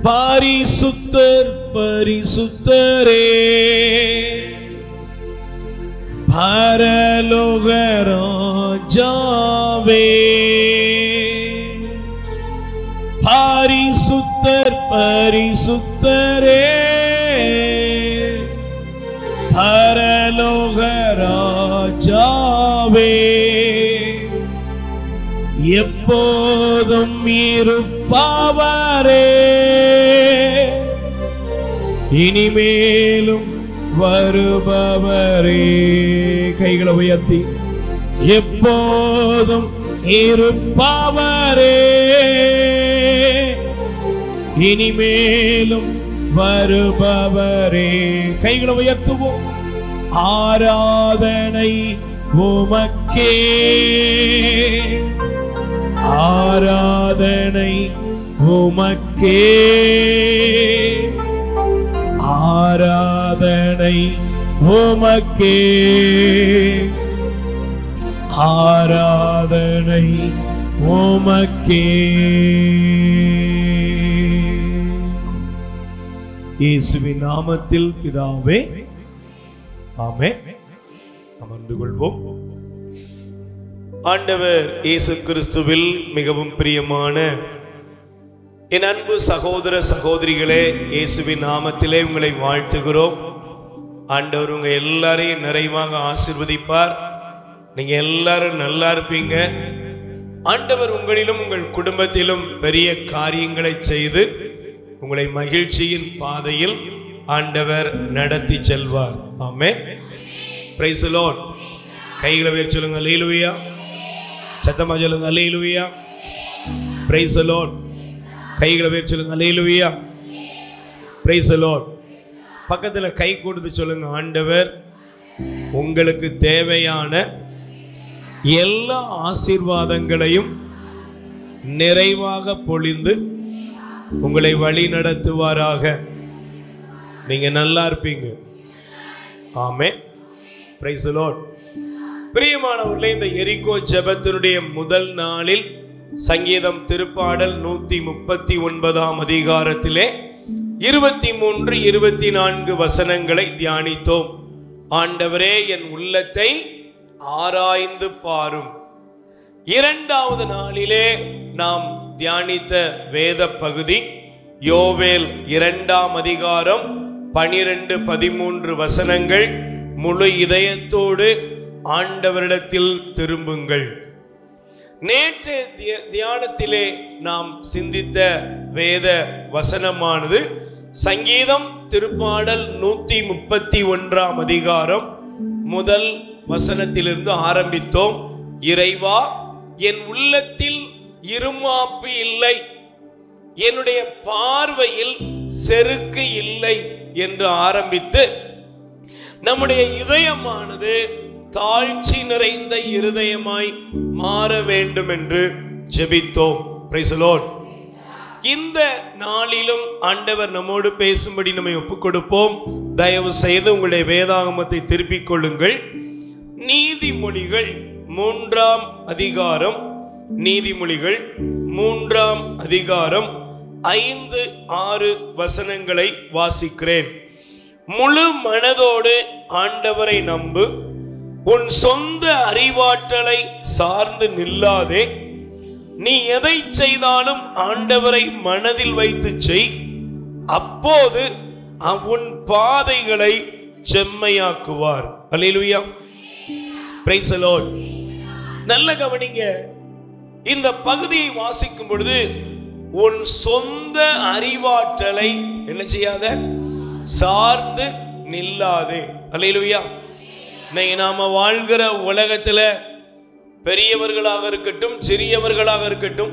பரிசுத்தர் பரிசுத்தரே பரலோக ராஜாவே பரிசுத்தர் பரிசுத்தரே பரலோக ராஜாவே எப்போதும் இருப்பவரே இனிமேலும் வருபவரே. கைகளை உயர்த்தி எப்போதும் இருப்பவரே இனிமேலும் வருபவரே. கைகளை உயர்த்துவோம். ஆராதனை உமக்கே ஆராதனை உமக்கே ஆராதனை உமக்கே ஆராதனை உமக்கே. இயேசுவின் நாமத்தில் பிதாவே ஆமென். அமர்ந்து கொள்வோம். ஆண்டவர் இயேசு கிறிஸ்துவில் மிகவும் பிரியமான என் அன்பு சகோதர சகோதரிகளே, இயேசுவின் நாமத்திலே உங்களை வாழ்த்துகிறோம். ஆண்டவர் உங்க எல்லாரையும் நிறைவாக ஆசீர்வதிப்பார். நீங்க எல்லாரும் நல்லா இருப்பீங்க. ஆண்டவர் உங்களிலும் உங்கள் குடும்பத்திலும் பெரிய காரியங்களை செய்து உங்களை மகிழ்ச்சியின் பாதையில் ஆண்டவர் நடத்தி செல்வார். ஆமென். Praise the lord. கைகளை உயர்த்தி சொல்லுங்க அல்லேலூயா. சத்தமா சொல்லுங்க அல்லேலூயா. Praise the lord. கைகளை உயர்த்தி சொல்லுங்க அல்லேலூயா. Praise the Lord. பக்கத்துல கை கொடுத்து சொல்லுங்க, ஆண்டவர் உங்களுக்கு தேவையான எல்லா ஆசீர்வாதங்களையும் நிறைவாக பொழிந்து உங்களை வழி நடத்துவாராக. நீங்க நல்லா இருப்பீங்க. ஆமென். Praise the lord. பிரியமானவர்களே, இந்த எரிகோ ஜெபத்தினுடைய முதல் நாளில் சங்கீதம் திருப்பாடல் 139 அதிகாரத்திலே 23, 24 வசனங்களை தியானித்தோம். ஆண்டவரே என் உள்ளத்தை ஆராய்ந்து பாரும். இரண்டாவது நாளிலே நாம் தியானித்த வேத பகுதி யோவேல் 2 அதிகாரம் 12, 13 வசனங்கள். முழு இதயத்தோடு ஆண்டவரிடத்தில் திரும்புங்கள். நேற்று தியானத்திலே நாம் சிந்தித்த வேத வசனமானது சங்கீதம் திருப்பாடல் 131 அதிகாரம் முதல் வசனத்திலிருந்து ஆரம்பித்தோம். இறைவா, என் உள்ளத்தில் இருமாப்பு இல்லை, என்னுடைய பார்வையில் செருக்கு இல்லை என்று ஆரம்பித்து நம்முடைய இதயமானது தாழ்ச்சி நிறைந்த இருதயமாய் மாற வேண்டும் என்று ஜெபித்தோம். Price the Lord. இந்த நாளிலும் ஆண்டவர் நம்மோடு பேசும்படி நம்மை ஒப்புக் கொடுப்போம். தயவு செய்து உங்களுடைய வேதாகமத்தை திருப்பிக் கொள்ளுங்கள். நீதிமொழிகள் 3 அதிகாரம், நீதிமொழிகள் 3 அதிகாரம் 5, 6 வசனங்களை வாசிக்கிறேன். முழு மனதோடு ஆண்டவரை நம்பு, உன் சொந்த அறிவாற்றலை சார்ந்து நில்லாதே. நீ எதை செய்தாலும் ஆண்டவரை மனதில் வைத்து செய், அப்போது உன் பாதைகளை செம்மையாக்குவார். அல்லேலூயா. Praise the Lord. நல்ல கவனிங்க. இந்த பகுதியை வாசிக்கும் பொழுது உன் சொந்த அறிவாற்றலை என்ன செய்யாத, சார்ந்து நில்லாதே. அல்லேலூயா. நாம வாழ்கிற உலகத்துல பெரியவர்களாக இருக்கட்டும், சிறியவர்களாக இருக்கட்டும்,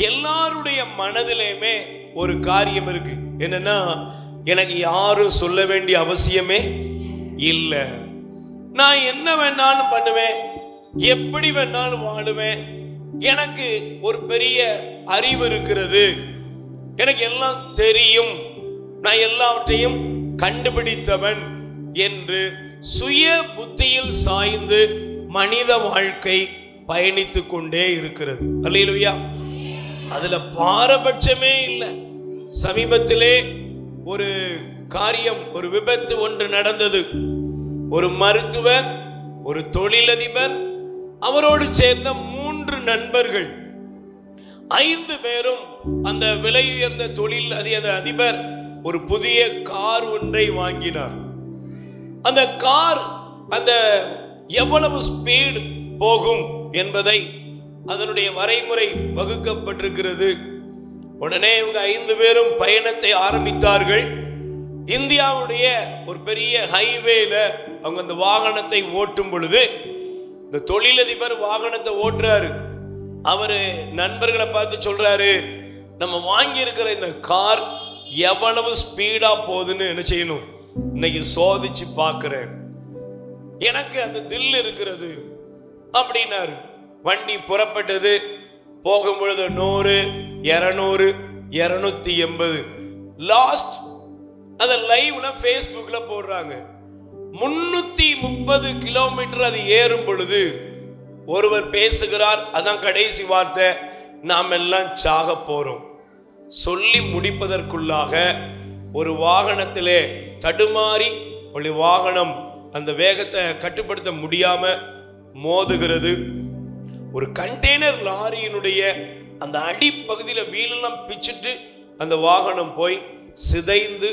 எல்லாருடைய மனதிலுமே ஒரு காரியம் இருக்கு. என்னன்னா, எனக்கு யாரும் சொல்ல வேண்டிய அவசியமே இல்லை, நான் என்ன வேணாலும் பண்ணுவேன், எப்படி வேணாலும் வாழுவேன், எனக்கு ஒரு பெரிய அறிவு இருக்கிறது, எனக்கு எல்லாம் தெரியும், நான் எல்லாவற்றையும் கண்டுபிடித்தவன் என்று சுய புத்தியில் சாய்ந்து மனித வாழ்க்கை பயணித்துக் கொண்டே இருக்கிறது. அல்லேலூயா. அதுல பாரபட்சமே இல்லை. சமீபத்திலே ஒரு காரியம், ஒரு விபத்து ஒன்று நடந்தது. ஒரு மருத்துவர், ஒரு தொழிலதிபர், அவரோடு சேர்ந்த 3 நண்பர்கள், 5 பேரும் அந்த விலை உயர்ந்த தொழில் அதிபர் ஒரு புதிய கார் ஒன்றை வாங்கினார். அந்த கார் அந்த எவ்வளவு ஸ்பீடு போகும் என்பதை அதனுடைய வரைமுறை வகுக்கப்பட்டிருக்கிறது. உடனே இவங்க 5 பேரும் பயணத்தை ஆரம்பித்தார்கள். இந்தியாவுடைய ஒரு பெரிய ஹைவேல அவங்க அந்த வாகனத்தை ஓட்டும் பொழுது, இந்த தொழிலதிபர் வாகனத்தை ஓட்டுறாரு. அவரு நண்பர்களை பார்த்து சொல்றாரு, நம்ம வாங்கி இருக்கிற இந்த கார் எவ்வளவு ஸ்பீடா போகுதுன்னு என்ன செய்யணும், இன்னைக்கு சோதிச்சு பார்க்கிறேன், எனக்கு அந்த தில் இருக்கிறது அப்படின்னாரு. வண்டி புறப்பட்டது. போகும் பொழுது 100, 200, 280. லாஸ்ட் அதை லைவ்ல ஃபேஸ்புக்ல போடுறாங்க. 330 கிலோமீட்டர் அது ஏறும் பொழுது ஒருவர் பேசுகிறார், அதான் கடைசி வார்த்தை, நாம் எல்லாம் சாக போறோம். சொல்லி முடிப்பதற்குள்ளாக ஒரு வாகனத்திலே தடுமாறி ஒரு வாகனம் அந்த வேகத்தை கட்டுப்படுத்த முடியாம மோதுகிறது. ஒரு கண்டெய்னர் லாரியினுடைய அந்த அடிப்பகுதியில் வீலெல்லாம் பிச்சுட்டு அந்த வாகனம் போய் சிதைந்து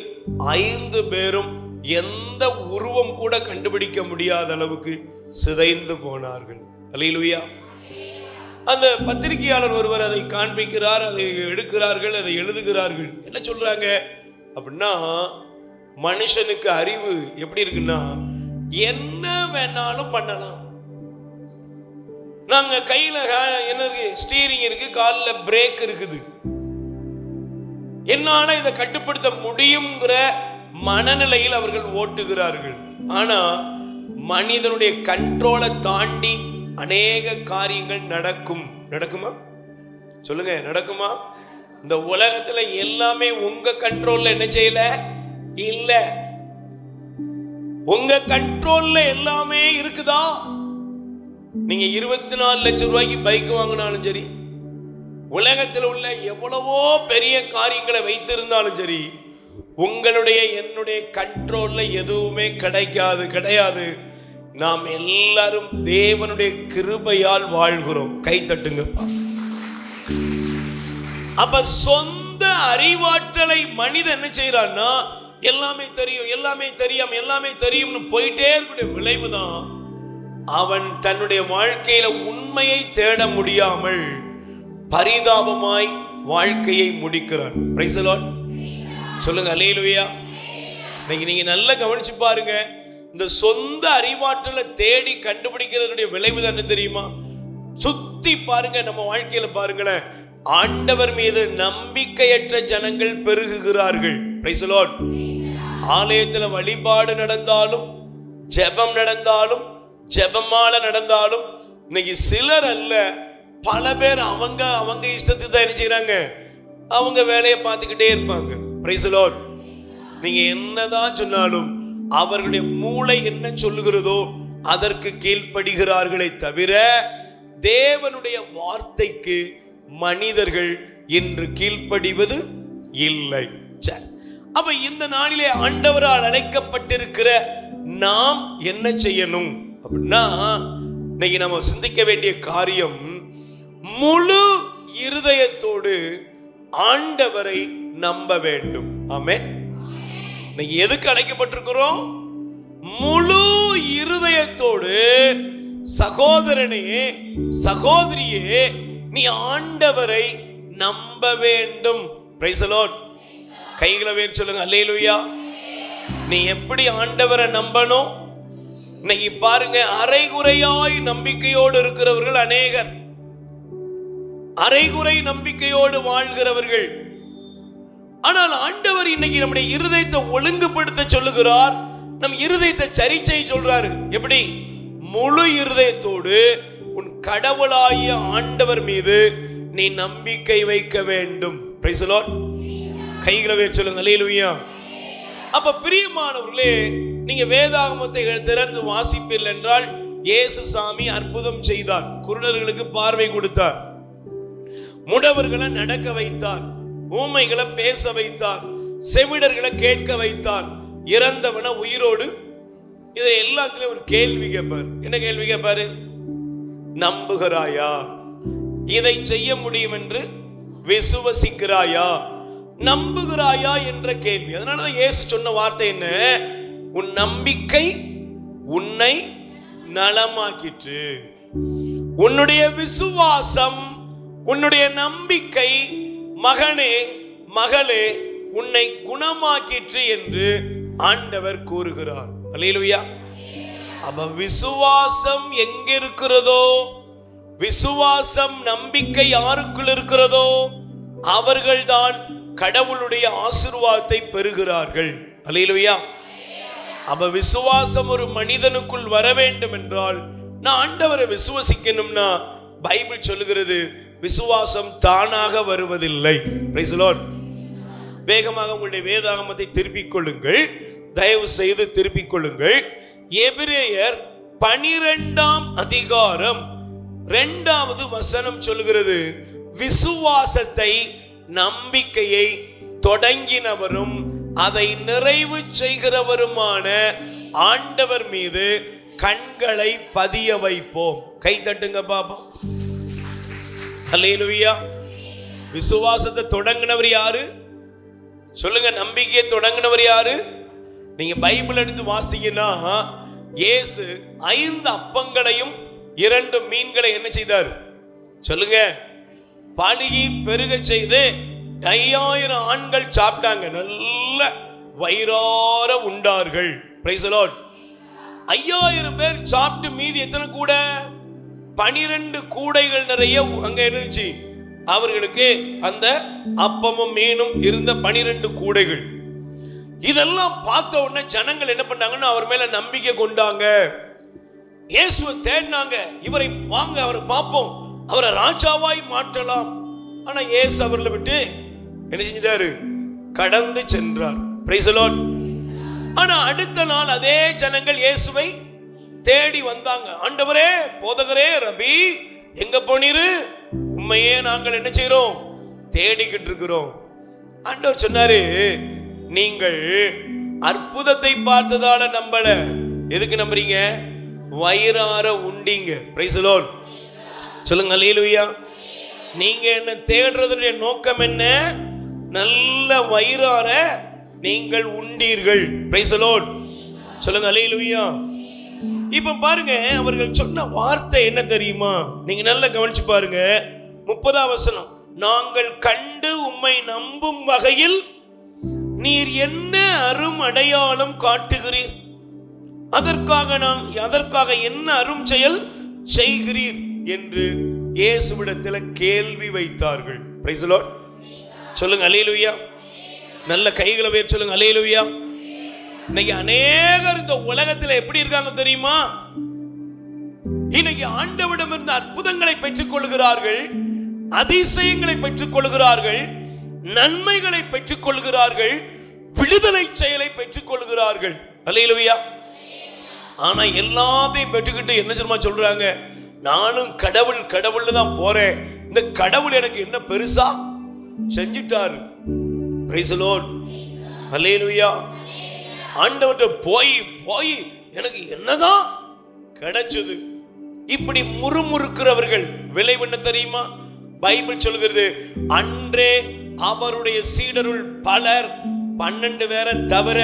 5 பேரும் எந்த உருவம் கூட கண்டுபிடிக்க முடியாத அளவுக்கு சிதைந்து போனார்கள். அல்லேலூயா. அந்த பத்திரிகையாளர் ஒருவர் அதை காண்பிக்கிறார், அதை எடுக்கிறார்கள், அதை எழுதுகிறார்கள். என்ன சொல்றாங்க அப்படின்னா, மனுஷனுக்கு அறிவு எப்படி இருக்குன்னா, என்ன வேணாலும் பண்ணலாம். நாங்க கையில என்ன இருக்கு, ஸ்டீரிங் இருக்கு, காலில் பிரேக் இருக்குது, என்னால இதை கட்டுப்படுத்த முடியுங்கிற மனநிலையில் அவர்கள் ஓட்டுகிறார்கள். ஆனா மனிதனுடைய கண்ட்ரோலை தாண்டி அநேக காரியங்கள் நடக்குமா? சொல்லுங்க, நடக்குமா? இந்த உலகத்துல எல்லாமே உங்க கண்ட்ரோல்ல என்ன செய்யல இல்ல. உங்க கண்ட்ரோல்ல எல்லாமே இருக்குதா? நீங்க 24 லட்சம் ரூபாய்க்கு பைக் வாங்கினாலும் சரி, உலகத்தில் உள்ள எவ்வளவோ பெரிய காரியங்களை வைத்திருந்தாலும் சரி, உங்களுடைய என்னுடைய கண்ட்ரோல்ல எதுவுமே கிடையாது. நாம் எல்லாரும் தேவனுடைய கிருபையால் வாழ்கிறோம். கை தட்டுங்கப்பா. அப்ப சொந்த அறிவாற்றலை மனிதன் என்ன செய்யறான்னா, எல்லாமே தெரியும்னு போயிட்டே இருக்கக்கூடிய விளைவுதான் அவன் தன்னுடைய வாழ்க்கையில உண்மையை தேட முடியாமல் பரிதாபமாய் வாழ்க்கையை முடிக்கிறான். Praise the lord. சொல்லுங்க அல்லேலூயா. நீங்க நல்லா கவனிச்சு பாருங்க. இந்த சொந்த அறிவாற்றலை தேடி கண்டுபிடிக்கிறதுடைய விளைவு தான் என்ன தெரியுமா? சுத்தி பாருங்க, நம்ம வாழ்க்கையில பாருங்களேன், ஆண்டவர் மீது நம்பிக்கையற்ற ஜனங்கள் பெருகுகிறார்கள். Price the Lord. ஆலயத்துல வழிபாடு நடந்தாலும், ஜெபம் நடந்தாலும், ஜெபமால நடந்தாலும், இன்னைக்கு சிலர் அல்ல, பல பேர் அவங்க இஷ்டத்துக்கு தான் என்ன செய்யறாங்க, அவங்க வேலையை பார்த்துக்கிட்டே இருப்பாங்க. Price the Lord. நீங்க என்னதான் சொன்னாலும் அவர்களுடைய மூளை என்ன சொல்லுகிறதோ அதற்கு கீழ்ப்படுகிறார்களே தவிர தேவனுடைய வார்த்தைக்கு மனிதர்கள் இன்று கீழ்ப்படிவது இல்லை. அப்ப இந்த நாளிலே ஆண்டவரால் அழைக்கப்பட்டிருக்கிற நாம் என்ன செய்யணும் அப்படின்னா, இன்னைக்கு நம்ம சிந்திக்க வேண்டிய காரியம், முழு இருதயத்தோடு ஆண்டவரை நம்ப வேண்டும். ஆமென். இன்னைக்கு எதுக்கு அழைக்கப்பட்டிருக்கிறோம்? முழு இருதயத்தோடு சகோதரனே, சகோதரியே, நீ ஆண்டவரை நம்ப வேண்டும். Price the lord. கைகளை வேறு சொல்லுங்க அல்லேலூயா. நீ எப்படி ஆண்டவரை நம்பணும்? இன்னைக்கு பாருங்க, அரைகுறையாய் நம்பிக்கையோடு இருக்கிறவர்கள் அநேகர், அரைகுறை நம்பிக்கையோடு வாழ்கிறவர்கள். ஆனால் ஆண்டவர் இன்னைக்கு நம்முடைய இருதயத்தை ஒழுங்குபடுத்த சொல்லுகிறார், நம் இருதயத்தை சரி செய்ய சொல்றாரு. எப்படி? முழு இருதயத்தோடு உன் கடவுளாகிய ஆண்டவர் மீது நீ நம்பிக்கை வைக்க வேண்டும். Price the lord. கைகளை வேறு சொல்லுங்க அல்லேலூயா. அப்ப பிரியமானவர்களே, நீங்க வேதாகமத்தை திறந்து வாசிப்பீர்கள் என்றால், இயேசு சாமி அற்புதம் செய்தார், குருடர்களுக்கு பார்வை கொடுத்தார், முடவர்களை நடக்க வைத்தார், ஊமைகளை பேச வைத்தார், செவிடர்களை கேட்க வைத்தார், இறந்தவனை உயிரோடு. இதை எல்லாத்திலும் ஒரு கேள்வி கேட்பார். என்ன கேள்வி கேட்பாரு? நம்புகிறாயா? இதை செய்ய முடியும் என்று விசுவசிக்கிறாயா? நம்புகிறாயா என்ற கேள்வி. அதனாலதான் இயேசு சொன்ன வார்த்தை என்ன? உன் நம்பிக்கை உன்னை நலமாக்கிற்று. உன்னுடைய விசுவாசம், உன்னுடைய நம்பிக்கை மகனே மகளே உன்னை குணமாக்கிற்று என்று ஆண்டவர் கூறுகிறார். அல்லேலூயா. அப்ப விசுவாசம் எங்க இருக்கிறதோ, விசுவாசம் நம்பிக்கை யாருக்குள் இருக்கிறதோ அவர்கள்தான் கடவுளுடைய ஆசீர்வாதத்தை பெறுகிறார்கள். அல்லேலூயா. அப்ப விசுவாசம் ஒரு மனிதனுக்குள் வர வேண்டும் என்றால் நான் ஆண்டவரை விசுவாசிக்கணும்னா பைபிள் சொல்லுகிறது விசுவாசம் தானாக வருவதில்லை. Price the Lord. வேகமாக உங்களுடைய வேதாகமத்தை திருப்பிக் கொள்ளுங்கள், தயவு செய்து திருப்பிக் கொள்ளுங்கள். எபிரேயர் 12ஆம் அதிகாரம் 2வது வசனம் சொல்லுகிறது, விசுவாசத்தை நம்பிக்கையை தொடங்கினவரும் அதை நிறைவு செய்கிறவருமான ஆண்டவர் மீது கண்களை பதிய வைப்போம். கை தட்டுங்க பாப்போம். அல்லேலூயா. விசுவாசத்தை தொடங்கினவர் யாரு சொல்லுங்க? நம்பிக்கையை தொடங்கினவர் யாரு? நீங்க பைபிள் எடுத்து வாசித்தீங்கன்னா இயேசு 5 அப்பங்களையும் 2 மீன்களை என்ன செய்தார் சொல்லுங்க? பலுகி பெருக செய்து 5000 ஆண்கள் சாப்பிட்டாங்க, நல்ல வயிறார உண்டார்கள். Price the Lord. 5000 பேர் சாப்பிட்டு மீதி எத்தனை கூட? 12 கூடைகள் நிறைய அங்க இருந்துச்சு. அவர்களுக்கு அந்த அப்பமும் மீனும் இருந்த 12 கூடைகள். இதெல்லாம் பார்த்த உடனே ஜனங்கள் என்ன பண்ணாங்கன்னா அவர் மேல நம்பிக்கை கொண்டாங்க, இயேசுவை தேடினாங்க. இவரை வாங்க, அவரை பார்ப்போம், அவரை ராஜாவாய் மாற்றலாம். ஆனா இயேசு அவர்களை விட்டு என்ன செஞ்சிட்டாரு? கடந்து சென்றார். Price the Lord. ஆனா அடுத்த நாள் அதே ஜனங்கள் இயேசுவை தேடி வந்தாங்க. ஆண்டவரே, போதகரே, ரபி, எங்க போனீரு? உண்மையே நாங்கள் என்ன செய்றோம்? தேடிக்கிட்டு இருக்கிறோம். ஆண்டவர் சொன்னாரு, நீங்கள் அற்புதத்தை பார்த்ததால நம்பல. எதுக்கு நம்புறீங்க? வயிறார உண்டீங்க. Price the lord. சொல்லுங்க அல்லேலூயா. நீங்க என்ன தேடுறதுடைய நோக்கம் என்ன? நல்ல வயிறார நீங்கள் உண்டீர்கள். Price the lord. சொல்லுங்க அல்லேலூயா. இப்ப பாருங்க, அவர்கள் சொன்ன வார்த்தை என்ன தெரியுமா? நீங்க நல்லா கவனிச்சு பாருங்க. 30ஆம் வசனம், நாங்கள் கண்டு உம்மை நம்பும் வகையில் நீர் என்ன அரும் அடையாளம் காட்டுகிறீர்? அதற்காக என்ன அரும் செயல் செய்கிறீர் என்று இயேசுவிடத்தில் கேள்வி வைத்தார்கள். Price the lord. சொல்லுங்க அல்லேலூயா. நல்ல கைகளை உயர்த்தி சொல்லுங்க அல்லேலூயா. இன்னைக்கு அநேகர் இந்த உலகத்தில் எப்படி இருக்காங்க தெரியுமா? இன்னைக்கு ஆண்டவரிடம் இருந்த அற்புதங்களை பெற்றுக் கொள்கிறார்கள், அதிசயங்களை பெற்றுக் கொள்கிறார்கள், நன்மைகளை பெற்றுக் கொள்கிறார்கள், விடுதலை செயலை பெற்றுக் கொள்கிறார்கள். அல்லேலூயா. ஆனா எல்லாத்தையும் பெற்றுக்கிட்டு என்ன சொல்றாங்க? நானும் கடவுள் தான் போறேன், இந்த கடவுள் எனக்கு என்ன பெருசா செஞ்சிட்டாரு. Price the lord. அல்லேலூயா. ஆண்டவர்ட்ட போய் எனக்கு என்னதான் கிடைச்சது? இப்படி முறுமுறுக்கிறவர்கள் விளைவு என்ன தெரியுமா? பைபிள் சொல்கிறது, அன்றே அவருடைய சீடருள் பலர் 12 பேரை தவிர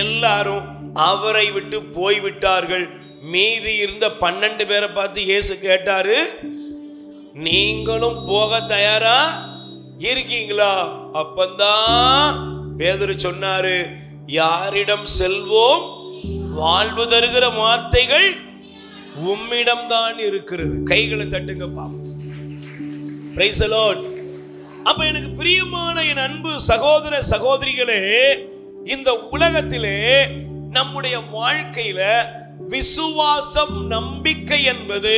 எல்லாரும் அவரை விட்டு போய்விட்டார்கள். மீதி இருந்த 12 பேரை பார்த்து இயேசு கேட்டாரு, நீங்களும் போக தயாரா இருக்கீங்களா? அப்பந்தான் பேதுரு சொன்னாரு, யாரிடம் செல்வோம்? வாழ்வு தருகிற வார்த்தைகள் உம்மிடம் தான் இருக்கிறது. கைகளை தட்டுங்க பாப்போம். Price the Lord. அப்ப எனக்கு பிரியமான என் அன்பு சகோதர சகோதரிகளே, இந்த உலகத்திலே நம்முடைய வாழ்க்கையில விசுவாசம் நம்பிக்கை என்பது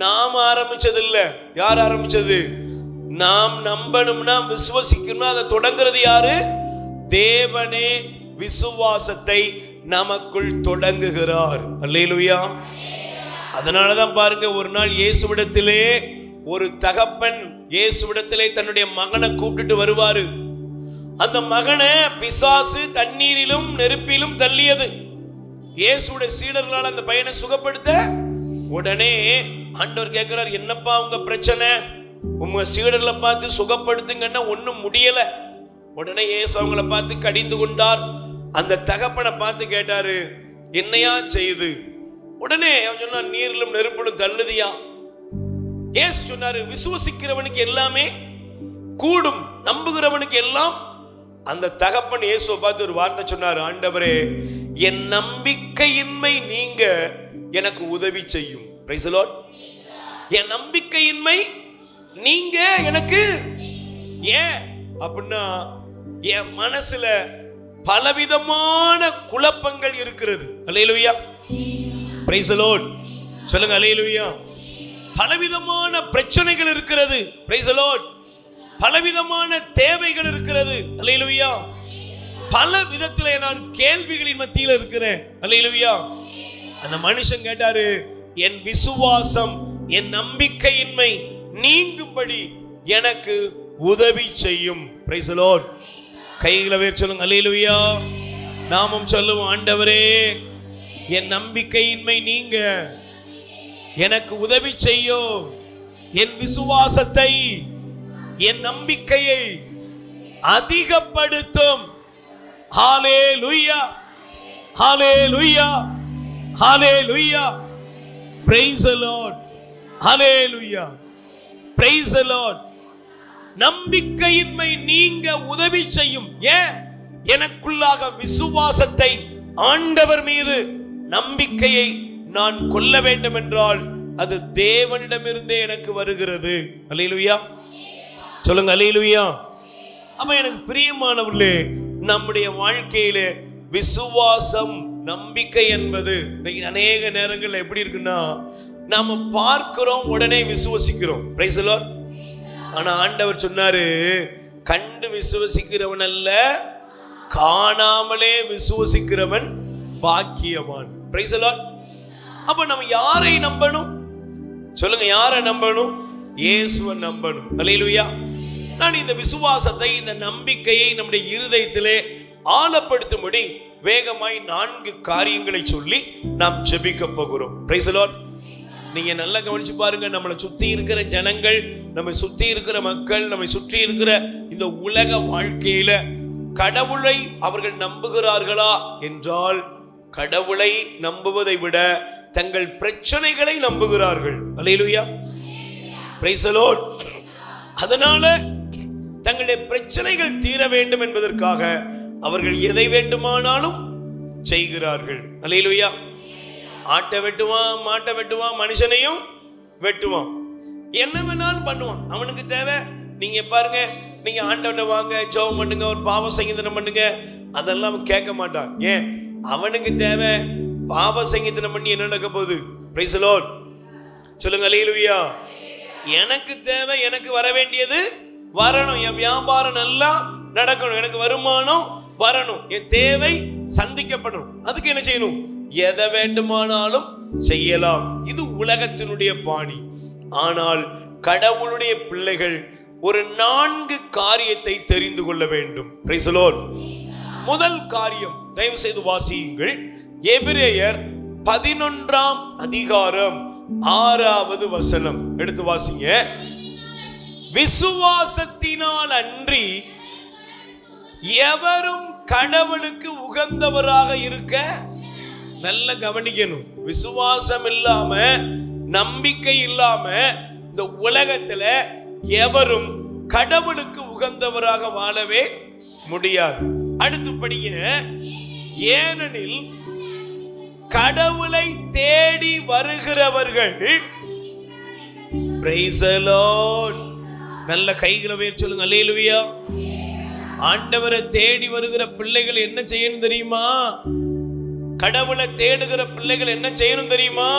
நாம் ஆரம்பிச்சது இல்ல. யார் ஆரம்பிச்சது? நாம் நம்பணும்னா, விசுவாசிக்கணும்னா அதை தொடங்குறது யாரு? தேவனே விசுவாசத்தை நமக்குள் தொடங்குகிறார். அல்லேலூயா. அதனாலதான் பாருங்க, ஒரு நாள் இயேசுவிடத்திலே ஒரு தகப்பன் இயேசுவிடத்திலே தன்னுடைய மகனை கூப்பிட்டுட்டு வருவாரு. அந்த மகனை பிசாசு தண்ணீரிலும் நெருப்பிலும் தள்ளியது. இயேசுடைய சீடர்களால் அந்த பையனை சுகப்படுத்த உடனே ஆண்டவர் கேட்கிறார், என்னப்பா உங்க பிரச்சனை? உங்க சீடர்களை பார்த்து சுகப்படுத்துங்கன்னா ஒன்னும் முடியல. உடனே இயேசு அவங்களை பார்த்து கடிந்து கொண்டார். அந்த தகப்பனை பார்த்து கேட்டாரு, என்னையா செய்யுது? உடனே அவன் சொன்னான், நீரிலும் நெருப்பிலும் தள்ளுதியா. இயேசு சொன்னாரு, விசுவசிக்கிறவனுக்கு எல்லாமே கூடும், நம்புகிறவனுக்கு எல்லாம். அந்த தகப்பன் இயேசுவை பார்த்து ஒரு வார்த்தை சொன்னார், ஆண்டவரே, என் நம்பிக்கையின்மை நீங்க எனக்கு உதவி செய்யும். Price the Lord. என் நம்பிக்கையின்மை நீங்க எனக்கு. ஏன் அப்படின்னா, என் மனசுல பலவிதமான குழப்பங்கள் இருக்கிறது. அல்லேலூயா, பிரைஸ் தி லார்ட். சொல்லுங்க அல்லேலூயா. பலவிதமான பிரச்சனைகள் இருக்கிறது. Price the Lord. பலவிதமான தேவைகள் இருக்கிறது. அல்லேலூயா. பல விதத்திலே நான் கேள்விகளின் மத்தியில் இருக்கிறேன். அல்லேலூயா. அந்த மனுஷன் கேட்டாரு, என் விசுவாசம், என் நம்பிக்கையின்மை நீங்கும்படி எனக்கு உதவி செய்யும். Price the lord. கைகளை உயர்த்தி சொல்லுங்க அல்லேலூயா. நாமும் சொல்லுவோம், ஆண்டவரே, என் நம்பிக்கையின்மை நீங்க எனக்கு உதவி செய்யும். என் விசுவாசத்தை, என் நம்பிக்கையை அதிகப்படுத்தும். ஹalleluya, ஹalleluya, ஹalleluya. praise the lord, hallelujah, praise the lord. நம்பிக்கையின்மை நீங்க உதவி செய்யும். ஏன்? எனக்குள்ளாக விசுவாசத்தை, ஆண்டவர் மீது நம்பிக்கையை நான் கொள்ள வேண்டும் என்றால் அது தேவனிடமிருந்தே எனக்கு வருகிறது. அல்லேலூயா. சொல்லுங்க அல்லேலூயா. அப்ப எனக்கு பிரியமானவர்களே, நம்முடைய வாழ்க்கையிலே விசுவாசம், நம்பிக்கை என்பது அநேக நேரங்கள் எப்படி இருக்குன்னா, நாம பார்க்கிறோம், உடனே விசுவசிக்கிறோம். Price the Lord. ஆனா ஆண்டவர் சொன்னாரு, கண்டு விசுவசிக்கிறவன் அல்ல, காணாமலே விசுவசிக்கிறவன் பாக்கியவான். Price the Lord. அப்ப நம்ம யாரை நம்பணும்? சொல்லுங்க, யாரை நம்பணும்? இயேசுவை நம்பணும். அல்லேலூயா. நான் இந்த விசுவாசத்தை, இந்த நம்பிக்கையை நம்முடைய இருதயத்திலே ஆழப்படுத்தும்படி வேகமாய் 4 காரியங்களை சொல்லி நாம் ஜெபிக்க போகிறோம். Price the Lord. நீங்க நல்லா கவனிச்சு பாருங்க. நம்மளை சுத்தி இருக்கிற ஜனங்கள், நம்மை சுத்தி இருக்கிற மக்கள், நம்மை சுற்றி இருக்கிற இந்த உலக வாழ்க்கையில கடவுளை அவர்கள் நம்புகிறார்களா என்றால், கடவுளை நம்புவதை விட தங்கள் பிரச்சனைகளை நம்புகிறார்கள். அல்லேலூயா, பிரைஸ் தி லார்ட். அதனால தங்களுடைய பிரச்சனைகள் தீர வேண்டும் என்பதற்காக அவர்கள் எதை வேண்டுமானாலும் செய்கிறார்கள். அல்லேலூயா. ஆட்டை வெட்டுவான், மாட்டை வெட்டுவான், மனுஷனையும் வெட்டுவான், என்ன வேணாலும் பண்ணுவான். அவனுக்கு தேவை. நீங்க பாருங்க, நீங்க ஆண்டவர்கிட்ட வாங்க, ஜெபம் பண்ணுங்க, ஒரு பாவ சங்கீதனம் பண்ணுங்க, அதெல்லாம் கேட்க மாட்டான். ஏன்? அவனுக்கு தேவை பாவ சங்கீதனம் பண்ணி என்ன நடக்க போகுது? Price the lord. சொல்லுங்க அல்லேலூயா. எனக்கு தேவை, எனக்கு வர வேண்டியது வரணும், என் வியாபாரம் நல்லா நடக்கணும், எனக்கு வருமானம் வரணும், என் தேவை சந்திக்கப்படும். அதுக்கு என்ன செய்யணும்? எதை வேண்டுமானாலும் செய்யலாம். இது உலகத்தினுடைய பாணி. ஆனால் கடவுளுடைய பிள்ளைகள் ஒரு 4 காரியத்தை தெரிந்து கொள்ள வேண்டும். Price the Lord. முதல் காரியம், தயவு செய்து வாசியுங்கள். எபிரேயர் 11ஆம் அதிகாரம் 6வது வசனம் எடுத்து வாசிங்க. விசுவாசத்தினால் அன்றி எவரும் கடவுளுக்கு உகந்தவராக இருக்க. நல்ல கவனிக்கணும். விசுவாசம் இல்லாம, நம்பிக்கை இல்லாம இந்த உலகத்துல எவரும் கடவுளுக்கு உகந்தவராக வாழவே முடியாது. அடுத்து படிங்க. ஏனெனில் கடவுளை தேடி வருகிறவர்கள், பிரைஸ் தி லார்ட், நல்ல கைகளை உயர்த்தி சொல்லுங்க அல்லேலூயா. ஆண்டவரை தேடி வருகிற பிள்ளைகள் என்ன செய்யணும் தெரியுமா? கடவுளை தேடுகிற பிள்ளைகள் என்ன செய்யணும் தெரியுமா?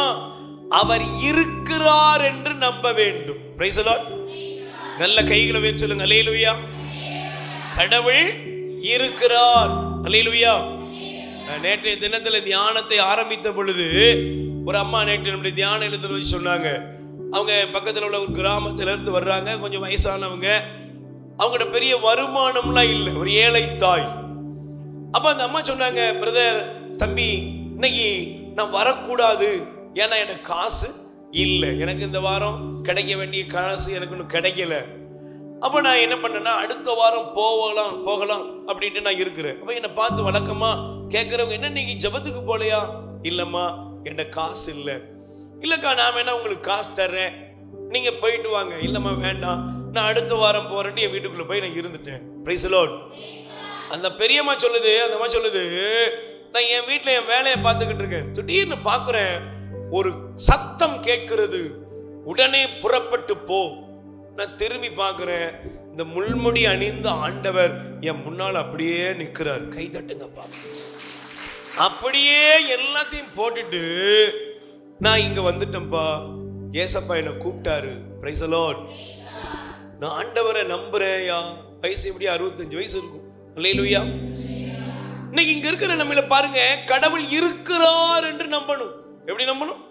அவர் இருக்கிறார் என்று நம்ப வேண்டும். Price the Lord. நல்ல கைகளை உயர்த்தி சொல்லுங்க அல்லேலூயா. கடவுள் இருக்கிறார். அல்லேலூயா. நேற்றைய தினத்தில் தியானத்தை ஆரம்பித்த பொழுது ஒரு அம்மா நேற்று நம்முடைய தியான எழுத்துல வச்சு சொன்னாங்க, அவங்க பக்கத்தில் உள்ள ஒரு கிராமத்திலிருந்து வர்றாங்க, கொஞ்சம் வயசானவங்க, அவங்களோட பெரிய வருமானம்லாம் இல்லை, ஒரு ஏழை தாய். அப்ப அந்த அம்மா சொன்னாங்க, பிரதர், தம்பி, இன்னைக்கு நான் வரக்கூடாது, ஏன்னா எனக்கு காசு இல்லை, எனக்கு இந்த வாரம் கிடைக்க வேண்டிய காசு எனக்கு இன்னும் கிடைக்கல. அப்போ நான் என்ன பண்ணேன்னா, அடுத்த வாரம் போகலாம் அப்படின்ட்டு நான் இருக்கிறேன். அப்போ என்னை பார்த்து வழக்கமா கேட்குறவங்க, என்ன நீங்க ஜபத்துக்கு போகலையா? இல்லைம்மா, என்கிட்ட காசு இல்லை. இல்லைக்கா, நான் வேணா உங்களுக்கு காசு தர்றேன், நீங்க போயிட்டு வாங்க. இல்லைம்மா வேண்டாம், நான் அடுத்த வாரம் போறேன்ட்டு என் வீட்டுக்குள்ள போய் நான் இருந்துட்டேன். Price the Lord. அந்த பெரியம்மா சொல்லுது, அந்த அம்மா சொல்லுது, நான் என் வீட்டில் என் வேலையை பார்த்துக்கிட்டு இருக்கேன், திடீர்னு பார்க்குறேன் ஒரு சத்தம் கேட்கிறது, உடனே புறப்பட்டு போ. நான் திரும்பி பார்க்குறேன், இந்த முள்முடி அணிந்த ஆண்டவர் என் முன்னால் அப்படியே நிற்கிறார். கை தட்டுங்கப்பா. அப்படியே எல்லாத்தையும் போட்டுட்டு நான் இங்க வந்துட்டேன்ப்பா, ஏசப்பா என்னை கூப்பிட்டாரு. Price the Lord. நான் ஆண்டவரை நம்புறேன்யா. வயசு எப்படி 65 வயசு இருக்கும். அல்லேலூயா. இன்னைக்கு இங்க இருக்கிற நம்மள பாருங்க, கடவுள் இருக்கிறார் என்று நம்பணும். எப்படி நம்பணும்?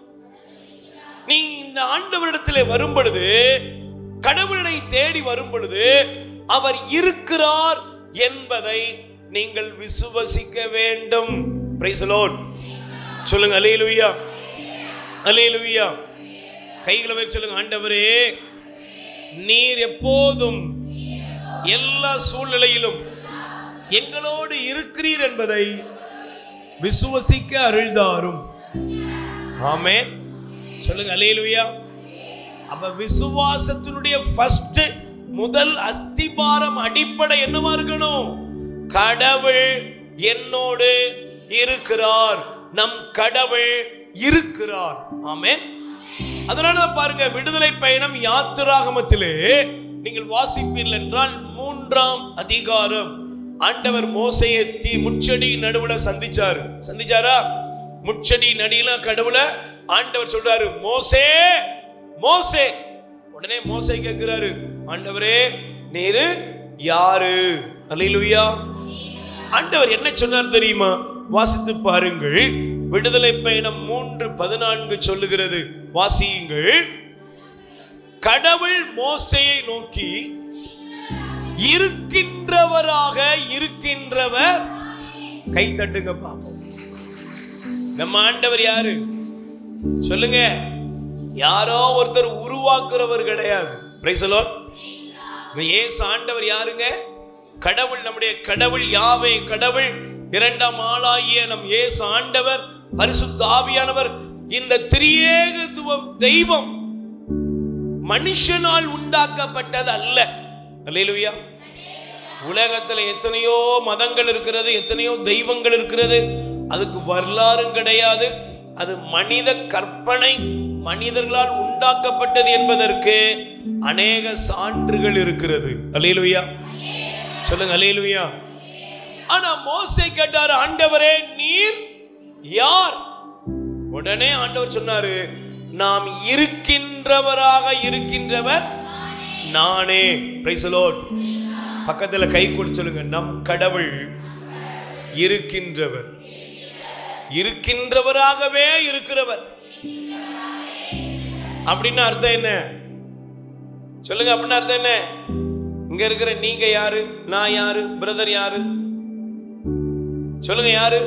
நீ இந்த ஆண்டவரிடத்தில் வரும் பொழுது, கடவுளை தேடி வரும் பொழுது, அவர் இருக்கிறார் என்பதை நீங்கள் விசுவசிக்க வேண்டும். Price the lord. சொல்லுங்க அல்லேலூயா, அல்லேலூயா. கைகளை வச்சு சொல்லுங்க, ஆண்டவரே, நீர் எப்போதும் எல்லா சூழ்நிலையிலும் எங்களோடு இருக்கிறீர் என்பதை விசுவசிக்க அருள்தாரும். ஆமென். சொல்லுங்க அல்லேலூயா. அப்ப விசுவாசத்தினுடைய ஃபர்ஸ்ட் முதல் அஸ்திபாரம் அடிப்படை என்னவா இருக்கணும்? கடவுள் என்னோடு இருக்கிறார், நம் கடவுள் இருக்கிறார். ஆமென். அதனால பாருங்க, விடுதலை பயணம் யாத்திராகமத்திலே நீங்கள் வாசிப்பீர்கள் என்றால் 3ஆம் அதிகாரம், ஆண்டவர் மோசேயை முட்செடி நடுவுல சந்திச்சாரா? முட்செடி நடியில கடவுளை ஆண்டவர் சொல்றாரு, மோசே மோசே. உடனே மோசே கேட்கிறாரு, ஆண்டவரே நீரு யாரு? அல்லேலூயா. ஆண்டவர் என்ன சொன்னார் தெரியுமா? வாசித்து பாருங்கள். விடுதலை பயணம் 3:14 சொல்லுகிறது. வாசியுங்கள். கடவுள் மோசேயை நோக்கி, இருக்கின்றவராக இருக்கின்றவர். கை தட்டுங்க பாப்போம். நம்ம ஆண்டவர் யாரு சொல்லுங்க? யாரோ ஒருத்தர் உருவாக்குறவர் கிடையாது. Price the Lord. இயேசு ஆண்டவர் யாருங்க? கடவுள், நம்முடைய கடவுள் யாவே கடவுள், இரண்டாம் ஆளாகிய நம் இயேசு ஆண்டவர், பரிசுத்த ஆவியானவர். இந்த திரியேகத்துவம் தெய்வம் மனுஷனால் உண்டாக்கப்பட்டது அல்ல. அல்லேலூயா. உலகத்தில் எத்தனையோ மதங்கள் இருக்கிறது, எத்தனையோ தெய்வங்கள் இருக்கிறது, அதுக்கு வரலாறும் கிடையாது. அது மனித கற்பனை, மனிதர்களால் உண்டாக்கப்பட்டது என்பதற்கு அநேக சான்றுகள் இருக்கிறது. அல்லேலூயா. சொல்லுங்க அல்லேலூயா. ஆனா மோசே கேட்டாரு, ஆண்டவரே நீர் யார்? உடனே ஆண்டவர் சொன்னாரு, நாம் இருக்கின்றவராக இருக்கின்றவர் நானே. Price the Lord. பக்கத்துல கை கொடுத்து சொல்லுங்க, நம் கடவுள் இருக்கின்றவர், இருக்கின்றவராகவே இருக்கிறவர். அப்படின்னு அர்த்தம் என்ன? சொல்லுங்க. அப்படின்னு அர்த்தம் என்ன? இங்க இருக்கிற நீங்க யாரு? நான் யாரு? பிரதர் யாரு? சொல்லுங்க. யாரு?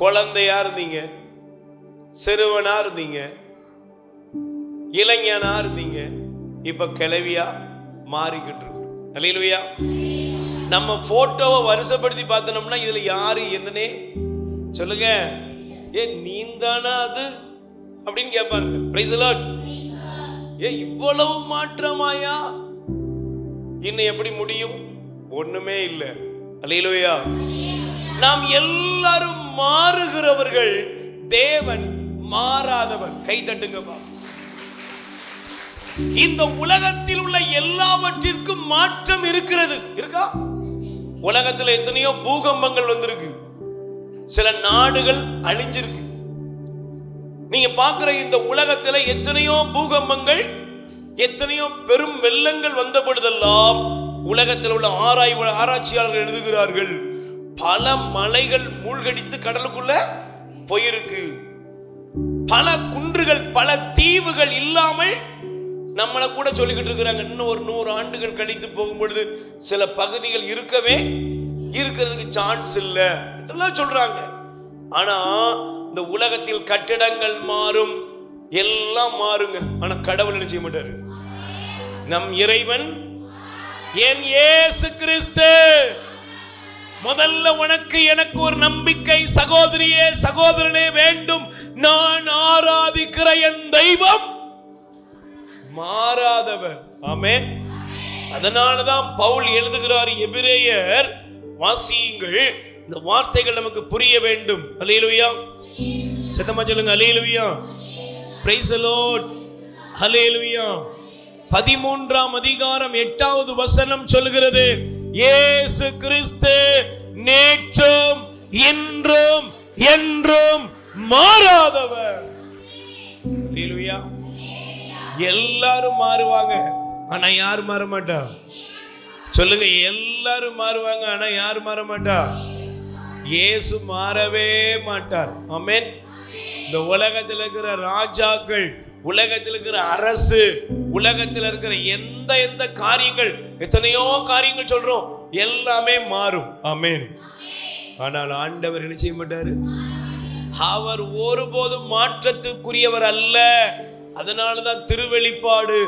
குழந்தையா இருந்தீங்க, சிறுவனா இருந்தீங்க, இளைஞனா இருந்தீங்க, இப்ப கிழவியா மாறிக்கிட்டு இருக்கு. அல்லேலூயா. நம்ம போட்டோவை வருஷப்படுத்தி பார்த்தோம்னா இதுல யாரு என்னன்னே சொல்லுங்க. நீந்தானா அது அப்படின்னு கேட்பாங்க. Price the Lord. இவ்வளவு மாற்றமாயா? இன்னும் எப்படி முடியும்? ஒண்ணுமே இல்லை. அல்லேலூயா. நாம் எல்லாரும் மாறுகிறவர்கள், தேவன் மாறாதவர். கை தட்டுங்கப்பா. இந்த உலகத்தில் உள்ள எல்லாவற்றிற்கும் மாற்றம் இருக்கிறது. இருக்கா? உலகத்தில் எத்தனையோ பூகம்பங்கள் வந்திருக்கு, சில நாடுகள் அழிஞ்சிருக்கு. நீங்க பார்க்கிற இந்த உலகத்தில் எத்தனையோ பூகம்பங்கள், எத்தனையோ பெரும் வெள்ளங்கள் வந்த பொழுதெல்லாம் உலகத்தில் உள்ள ஆராய்ச்சியாளர்கள் எழுதுகிறார்கள், பல மலைகள் மூழ்கடித்து கடலுக்குள்ள போயிருக்கு. பல குன்றுகள் பல தீவுகள் இல்லாமல் நம்மளை கூட சொல்லிக்கிட்டு இருக்கிறாங்க. இன்னும் ஒரு 100 ஆண்டுகள் கழித்து போகும்பொழுது சில பகுதிகள் இருக்கிறதுக்கு சான்ஸ் இல்லை எல்லாம் சொல்றாங்க. ஆனா இந்த உலகத்தில் கட்டிடங்கள் மாறும், எல்லாம் மாறுங்க. ஆனா கடவுள் என்ன செய்ய மாட்டாரு. நம் இறைவன் என் இயேசு கிறிஸ்து. முதல்ல உனக்கு எனக்கு ஒரு நம்பிக்கை சகோதரியே சகோதரனே வேண்டும். நான் ஆராதிக்கிற என் தெய்வம் மாறாதவர். ஆமென். அதனாலதான் பவுல் எழுதுகிறார், எபிரேயர் வாசியுங்கள், இந்த வார்த்தைகள் நமக்கு புரிய வேண்டும். அல்லேலூயா. சத்தமா சொல்லுங்க அல்லேலூயா. Praise the lord. அல்லேலூயா. 13ஆம் அதிகாரம் 8வது வசனம் சொல்கிறது, இயேசு கிறிஸ்து நேற்றும் இன்றும் என்றும் மாறாதவர். அல்லேலூயா. எல்லாரும் மாறுவாங்க, ஆனா யார் மாற மாட்டா? சொல்லுங்க, எல்லாரும் மாறுவாங்க, ஆனா யார் மாற மாட்டா? இயேசு மாறவே மாட்டார். ஆமென். இந்த உலகத்தில் இருக்கிற ராஜாக்கள், உலகத்தில் இருக்கிற அரசு, உலகத்தில் இருக்கிற எந்த காரியங்கள், எத்தனையோ காரியங்கள் சொல்றோம், எல்லாமே மாறும். ஆமென். ஆனால் ஆண்டவர் என்ன செய்ய மாட்டாரு. அவர் ஒருபோதும் மாற்றத்துக்குரியவர் அல்ல. அதனாலதான் திருவெளிப்பாடு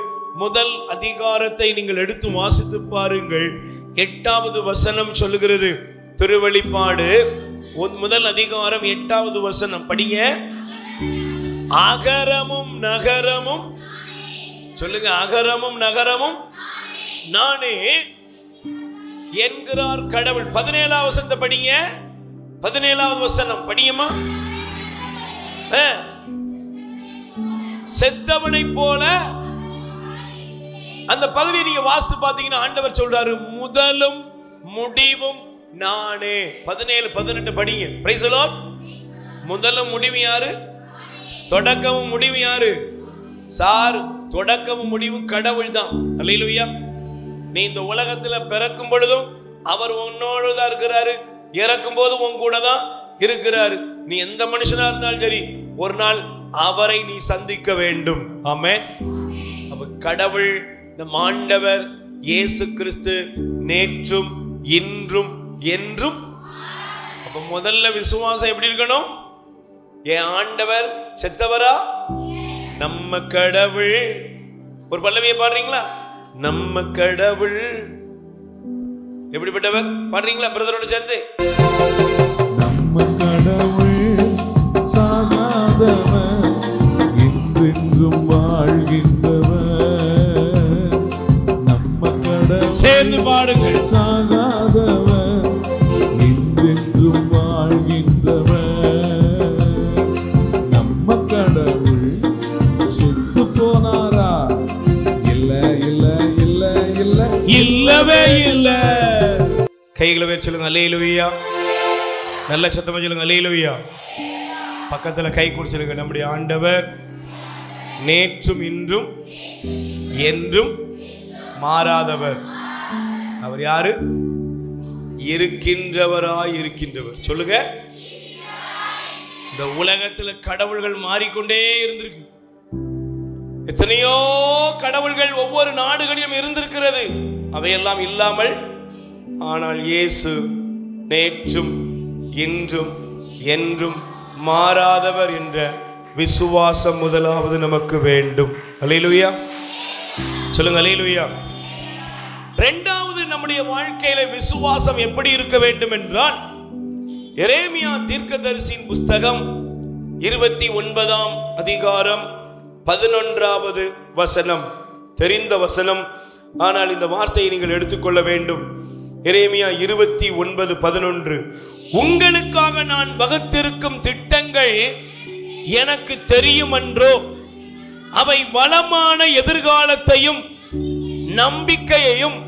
முதல் அதிகாரத்தை நீங்கள் எடுத்து வாசித்து பாருங்கள். 8வது வசனம் சொல்லுகிறது. திருவெளிப்பாடு முதல் அதிகாரம் 8வது வசனம் படிங்க. அகரமும் நகரமும், சொல்லுங்க, அகரமும் நகரமும் நானே என்கிறார் கடவுள். 17வது வசனத்தை படிங்க. 17வது வசனம் படியுமா? செத்தவனை போல அந்த பகுதியை நீங்க வாசித்து பார்த்தீங்கன்னா ஆண்டவர் சொல்றாரு, முதலும் முடிவும் நானே. 17, 18 படிங்க. Price the Lord. முதலும் முடிவும் யாரு? தொடக்கமும் முடிவும் யாரு? சார், தொடக்கமும் முடிவும் கடவுள் தான். அல்லேலூயா. நீ இந்த உலகத்துல பிறக்கும் பொழுதும் அவர் உன்னோடு தான் இருக்கிறாரு, இறக்கும் போது உன் கூட தான் இருக்கிறாரு. நீ எந்த மனுஷனா இருந்தாலும் சரி, ஒரு நாள் அவரை நீ சந்திக்க வேண்டும். ஆமென். அப்ப கடவுள், நம் ஆண்டவர் இயேசு கிறிஸ்து நேற்றும் இன்றும் என்றும். அப்ப முதல்ல விசுவாசம் எப்படி இருக்கணும்? என் ஆண்டவர் செத்தவரா? நம்ம கடவுள். ஒரு பல்லவியை பாடுறீங்களா? நம்ம கடவுள் எப்படிப்பட்டவர் பாடுறீங்களா பிரதரோட சேர்ந்து? நம்ம கடவுள் சாகாதவர், என்றென்றும் வாழ்கின்றவர். நம்ம கடவுள் சேர்ந்து பாடுங்கள். சாகாதவர், என்றென்றும் வாழ்கின்றவர். நம்ம கடவுள் செத்து போனாரா? இல்ல இல்ல இல்ல இல்ல இல்லவே இல்ல. கைகளை வேறு சொல்லுங்க அல்லேலூயா. நல்ல சத்தமா சொல்லுங்க அல்லேலூயா. பக்கத்துல கை குடிச்சிருங்க. நம்முடைய ஆண்டவர் நேற்றும் இன்றும் என்றும் மாறாதவர். அவர் யாரு? இருக்கின்றவராய் இருக்கின்றவர். சொல்லுங்க. இந்த உலகத்துல கடவுள்கள் மாறிக்கொண்டே இருந்திருக்கு. எத்தனையோ கடவுள்கள் ஒவ்வொரு நாடுகளிலும் இருந்திருக்கிறது. அவையெல்லாம் இல்லாமல், ஆனால் இயேசு நேற்றும் இன்றும் என்றும் மாறாதவர் என்ற விசுவாசம் முதலாவது நமக்கு வேண்டும். அல்லேலூயா. சொல்லுங்க அல்லேலூயா. இரண்டாவது, நம்முடைய வாழ்க்கையில விசுவாசம் எப்படி இருக்க வேண்டும் என்றால், எரேமியா தீர்க்கதரிசியின் புஸ்தகம் 29ஆம் அதிகாரம் 11வது வசனம். தெரிந்த வசனம், ஆனால் இந்த வார்த்தையை நீங்கள் எடுத்துக்கொள்ள வேண்டும். எரேமியா 29:11. உங்களுக்காக நான் வகுத்திருக்கும் திட்டங்கள் எனக்கு தெரியும் என்றோ, அவை வளமான எதிர்காலத்தையும் நம்பிக்கையையும்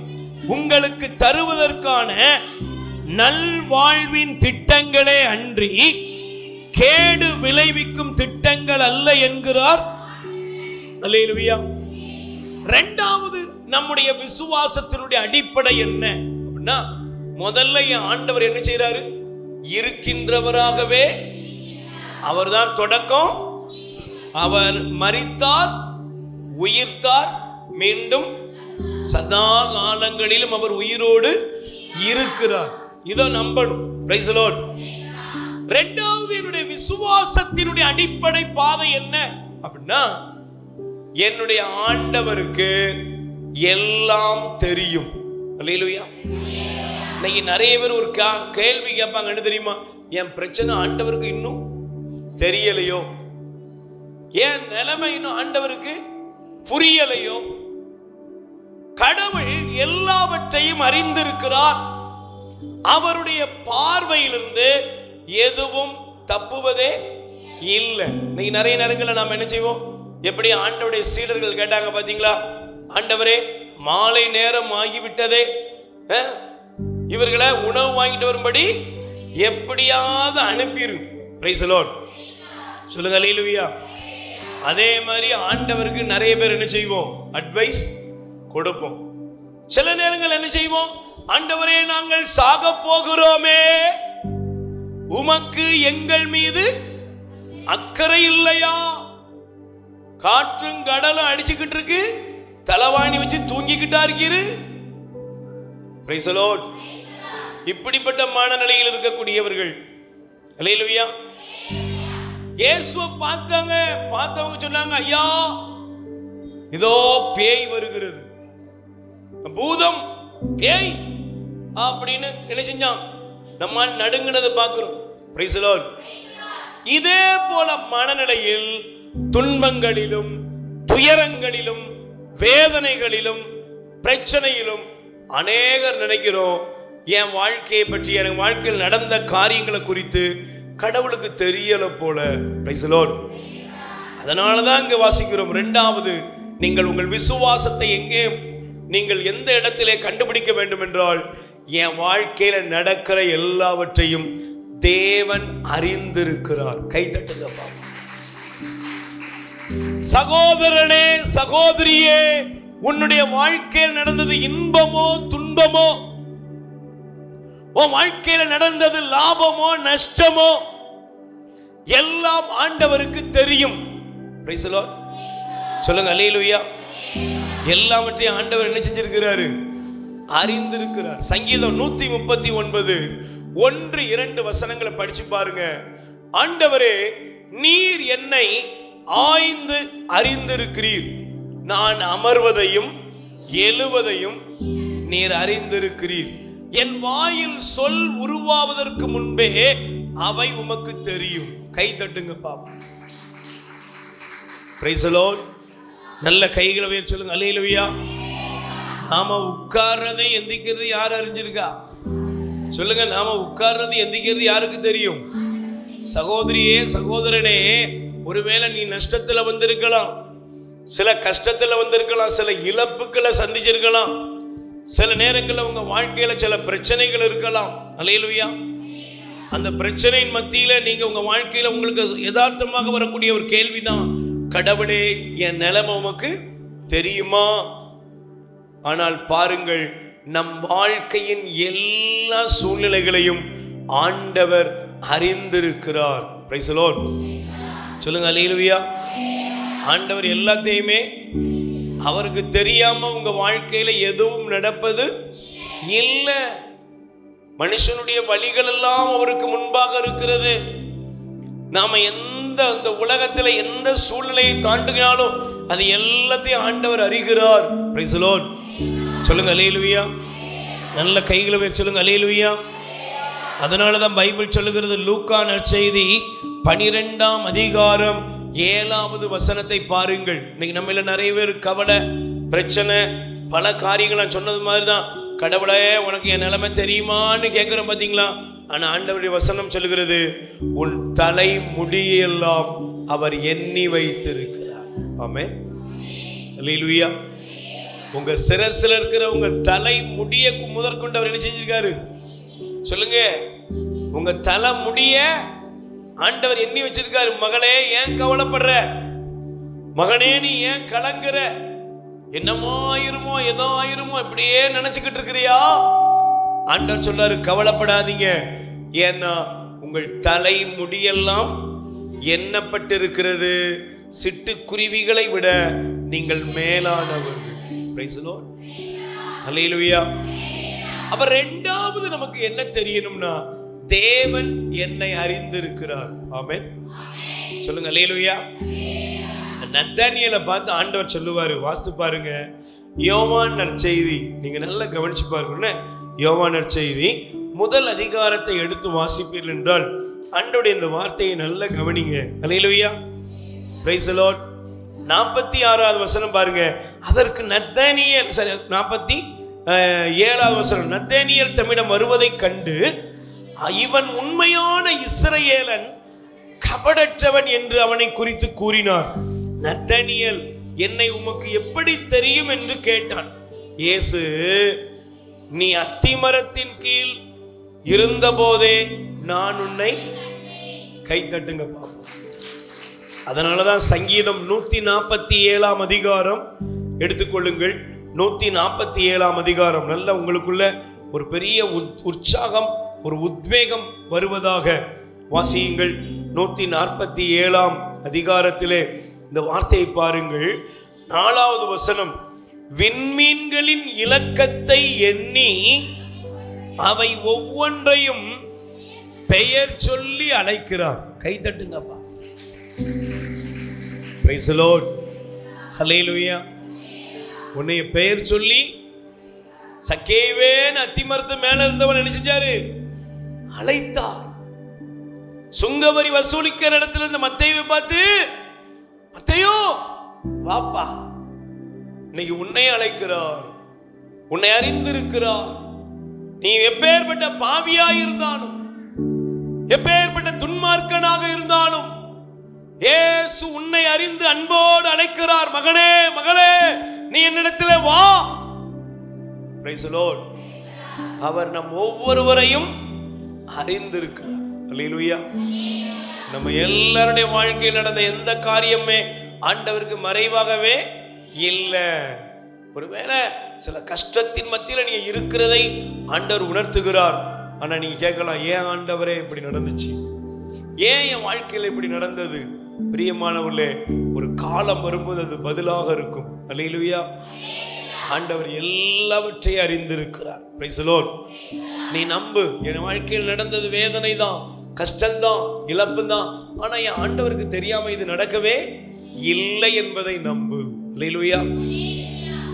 உங்களுக்கு தருவதற்கான நல்வாழ்வின் திட்டங்களே அன்றி கேடு விளைவிக்கும் திட்டங்கள் அல்ல என்கிறார். அல்லேலூயா. இரண்டாவது, நம்முடைய விசுவாசத்தினுடைய அடிப்படை என்ன அப்படின்னா, முதல்ல என் ஆண்டவர் என்ன செய்யறாரு? இருக்கின்றவராகவே. அவர்தான் தொடக்கம், அவர் மரித்தார், உயிர்த்தார், மீண்டும் சதா காலங்களிலும் அவர் உயிரோடு இருக்கிறார். இதை நம்பணும். Price the Lord. இரண்டாவது, என்னுடைய விசுவாசத்தினுடைய அடிப்படை பாதை என்ன அப்படின்னா, என்னுடைய ஆண்டவருக்கு எல்லாம் தெரியும். அல்லேலூயா. இன்னைக்கு நிறைய பேர் ஒரு கேள்வி கேட்பாங்க, என்ன தெரியுமா? என் பிரச்சனை ஆண்டவருக்கு இன்னும் தெரியலையோ, என் நிலைமை இன்னும் ஆண்டவருக்கு புரியலையோ. கடவுள் எல்லாவற்றையும் அறிந்திருக்கிறார். அவருடைய பார்வையிலிருந்து எதுவும் தப்புவதே இல்லை. இன்னைக்கு நிறைய நேரங்களில் நாம் என்ன செய்வோம்? எப்படி ஆண்டவருடைய சீடர்கள் கேட்டாங்க பாத்தீங்களா? ஆண்டவரே, மாலை நேரம் ஆகிவிட்டதே, இவர்களை உணவு வாங்கிட்டு வரும்படி எப்படியாவது அனுப்பிரு. Price the lord. சொல்லுங்க அல்லேலூயா. அதே மாதிரி ஆண்டவருக்கு நிறைய பேர் என்ன செய்வோம்? அட்வைஸ் கொடுப்போம். சில நேரங்கள் என்ன செய்வோம்? ஆண்டவரே, நாங்கள் சாக போகிறோமே, உமக்கு எங்கள் மீது அக்கறை இல்லையா? காற்றும் கடலும் அடிச்சுக்கிட்டு இருக்கு, தலைவாணி வச்சு தூங்கிக்கிட்டா இருக்கிறது. Price the Lord. இப்படிப்பட்ட மனநிலையில் இருக்கக்கூடியவர்கள் அல்லேலூயா. இயேசுவை பார்த்தவங்க சொன்னாங்க, ஐயா இதோ பேய் வருகிறது, பூதம் பேய் அப்படின்னு என்ன செஞ்சான்? நம்ம நடுங்கினதை பார்க்கிறோம். Price the Lord. இதே போல மனநிலையில் துன்பங்களிலும் துயரங்களிலும் வேதனைகளிலும் பிரச்சனையிலும் அநேகர் நினைக்கிறோம், என் வாழ்க்கையை பற்றி, என் வாழ்க்கையில் நடந்த காரியங்களை குறித்து கடவுளுக்கு தெரியல போல. Price the Lord. அதனாலதான் இங்க வாசிக்கிறோம். இரண்டாவது, நீங்கள் உங்கள் விசுவாசத்தை எங்கே, நீங்கள் எந்த இடத்திலே கண்டுபிடிக்க வேண்டும் என்றால், என் வாழ்க்கையில நடக்கிற எல்லாவற்றையும் தேவன் அறிந்திருக்கிறார். கை தட்டுங்கப்பா. சகோதரனே, சகோதரியே, உன்னுடைய வாழ்க்கையில் நடந்தது இன்பமோ துன்பமோ, உன் வாழ்க்கையில நடந்தது லாபமோ நஷ்டமோ, எல்லாம் ஆண்டவருக்கு தெரியும். Price the lord. சொல்லுங்க அல்லேலூயா. எல்லாவற்றையும் ஆண்டவர் என்ன செஞ்சிருக்கிறாரு? அறிந்திருக்கிறார். சங்கீதம் 139 1-2 வசனங்களை படிச்சு பாருங்க. ஆண்டவரே, நீர் என்னை ஆய்ந்து அறிந்திருக்கிறீர், நான் அமர்வதையும் எழுவதையும் நீர் அறிந்திருக்கிறீர், என் வாயில் சொல் உருவாவதற்கு முன்பே அவை உமக்கு தெரியும். கை தட்டுங்க பாப்பா. Price the Lord. நல்ல கைகளை உயர்த்தி சொல்லுங்க அல்லேலூயா. நாம உட்கார்றதை எந்திக்கிறது யார் அறிஞ்சிருக்கா? சொல்லுங்க. நாம உட்கார்றது எந்திக்கிறது யாருக்கு தெரியும்? சகோதரியே, சகோதரனே, ஒருவேளை நீ நஷ்டத்துல வந்திருக்கலாம், சில கஷ்டத்துல வந்திருக்கலாம், சில இழப்புகளை சந்திச்சிருக்கலாம், சில நேரங்களில் உங்க வாழ்க்கையில சில பிரச்சனைகள் இருக்கலாம். அல்லேலூயா. அந்த பிரச்சனையின் மத்தியில நீங்க உங்க வாழ்க்கையில உங்களுக்கு யதார்த்தமாக வரக்கூடிய ஒரு கேள்விதான், கடவுளே, என் நிலைமை உமக்கு தெரியுமா? ஆனால் பாருங்கள், நம் வாழ்க்கையின் எல்லா சூழ்நிலைகளையும் ஆண்டவர் அறிந்திருக்கிறார். Price the lord. சொல்லுங்க அல்லேலூயா. ஆண்டவர் எல்லாத்தையுமே, அவருக்கு தெரியாம உங்க வாழ்க்கையில எதுவும் நடப்பது இல்லை. மனுஷனுடைய வழிகள் எல்லாம் அவருக்கு முன்பாக இருக்கிறது. நாம இந்த உலகத்துல எந்த சூழ்நிலையை தாண்டுகினாலும் அது எல்லாத்தையும் ஆண்டவர் அறிகிறார். Price the lord. சொல்லுங்க அல்லேலூயா. நல்ல கைகளை உயர்த்தி சொல்லுங்க அல்லேலூயா. அதனாலதான் பைபிள் சொல்லுகிறது, லூக்கா நற்செய்தி 12ஆம் அதிகாரம் 7வது வசனத்தை பாருங்கள். இன்னைக்கு நம்மள நிறைய பேர் கவலை, பிரச்சனை, பல காரியங்கள் நான் சொன்னது மாதிரிதான், கடவுளே உனக்கு என் நிலைமை தெரியுமான்னு கேட்கிறோம் பாத்தீங்களா? ஆனா ஆண்டவருடைய வசனம் சொல்லுகிறது, உன் தலை முடியெல்லாம் அவர் எண்ணி வைத்திருக்கிறார். ஆமென். அல்லேலூயா. உங்க சிரசில் இருக்கிற உங்க தலை முடிய முதற்கொண்டு அவர் என்ன செஞ்சிருக்காரு? சொல்லுங்க. உங்க தலை முடிய ஆண்டவர் எண்ணி வச்சிருக்காரு. மகளே, ஏன் கவலைப்படுற? மகனே, நீ ஏன் கலங்குற? என்னமோ ஆயிருமோ, ஏதோ ஆயிருமோ, இப்படியே நினைச்சுக்கிட்டு இருக்கிறியா? ஆண்டவர் சொல்றாரு, கவலைப்படாதீங்க, ஏன்னா உங்கள் தலை முடியெல்லாம் எண்ணப்பட்டிருக்கிறது. சிட்டுக்குருவிகளை விட நீங்கள் மேலானவர்கள். Price the lord. ஹல்லேலூயா. அப்ப இரண்டாவது நமக்கு என்ன தெரியணும்னா, தேவன் என்னை அறிந்திருக்கிறார். ஆமென். சொல்லுங்க ஹல்லேலூயா. நத்தானியேலை பார்த்து ஆண்டவர் சொல்லுவாரு, வாசித்து பாருங்க, யோவான் நற்செய்தி, நீங்க நல்லா கவனிச்சு பாருங்க. யோவான் நற்செய்தி முதல் அதிகாரத்தை எடுத்து வாசிப்பீர்கள் என்றால் ஆண்டவருடைய இந்த வார்த்தையை நல்லா கவனிங்க. ஹல்லேலூயா. Price the Lord. 46வது வசனம் பாருங்க. அதற்கு நத்தானியேல் 47வது வசனம், நத்தானியேல் தம்மிடம் வருவதைக் கண்டு இவன் உண்மையான இஸ்ரவேலன், கபடற்றவன் என்று அவனை குறித்து கூறினார். நத்தானியேல், என்னை உமக்கு எப்படி தெரியும் என்று கேட்டான். இயேசு, நீ அத்திமரத்தின் கீழ் இருந்த போதே நான் உன்னை, கை தட்டுங்க பாப்போம். அதனாலதான் சங்கீதம் 147ஆம் அதிகாரம் எடுத்துக்கொள்ளுங்கள். 147ஆம் அதிகாரம் நல்ல உங்களுக்குள்ள ஒரு பெரிய உற்சாகம், ஒரு உத்வேகம் வருவதாக வாசியுங்கள். 147ஆம் அதிகாரத்திலே இந்த வார்த்தையை பாருங்கள். 4வது வசனம், விண்மீன்களின் இலக்கத்தை எண்ணி அவை ஒவ்வொன்றையும் பெயர் சொல்லி அழைக்கிறார். கை தட்டுங்கப்பா. Praise the lord. ஹல்லேலூயா. உன்னைய பெயர் சொல்லி சக்கேவேன் அத்திமரத்து மேல இருந்தவன் என்ன செஞ்சாரு? அழைத்தார். சுங்கவரி வசூலிக்கிற இடத்துல இருந்த மத்தேயுவை பார்த்து, மத்தேயு வாப்பா, இன்னைக்கு உன்னை அழைக்கிறார், உன்னை அறிந்திருக்கிறார். நீ எப்பேற்பட்ட பாவியாய் இருந்தாலும், எப்பேற்பட்ட துன்மார்க்கனாக இருந்தாலும் இயேசு உன்னை அறிந்து அன்போடு அழைக்கிறார். மகனே, மகளே, நீ என்னிடத்திலே வா. Price the Lord. அவர் நம் ஒவ்வொருவரையும் அறிந்திருக்கிறார். ஹல்லேலூயா. நம்ம எல்லாருடைய வாழ்க்கையில் நடந்த எந்த காரியமே ஆண்டவருக்கு மறைவாகவே இல்லை. ஒருவேளை சில கஷ்டத்தின் மத்தியில் நீ இருக்கிறதை ஆண்டவர் உணர்த்துகிறார். ஆனா நீங்க கேட்கலாம், ஏன் ஆண்டவரே இப்படி நடந்துச்சு, ஏன் என் வாழ்க்கையில் இப்படி நடந்தது? பிரியமானவர்களே, ஒரு காலம் வரும்போது அது பதிலாக இருக்கும். ஹல்லேலூயா. ஆண்டவர் எல்லாவற்றையும் அறிந்திருக்கிறார். Price the Lord. நீ நம்பு, என் வாழ்க்கையில் நடந்தது வேதனை தான், கஷ்டம்தான், இழப்பு தான். ஆனா என் ஆண்டவருக்கு தெரியாம இது நடக்கவே இல்லை என்பதை நம்பு. ஹல்லேலூயா.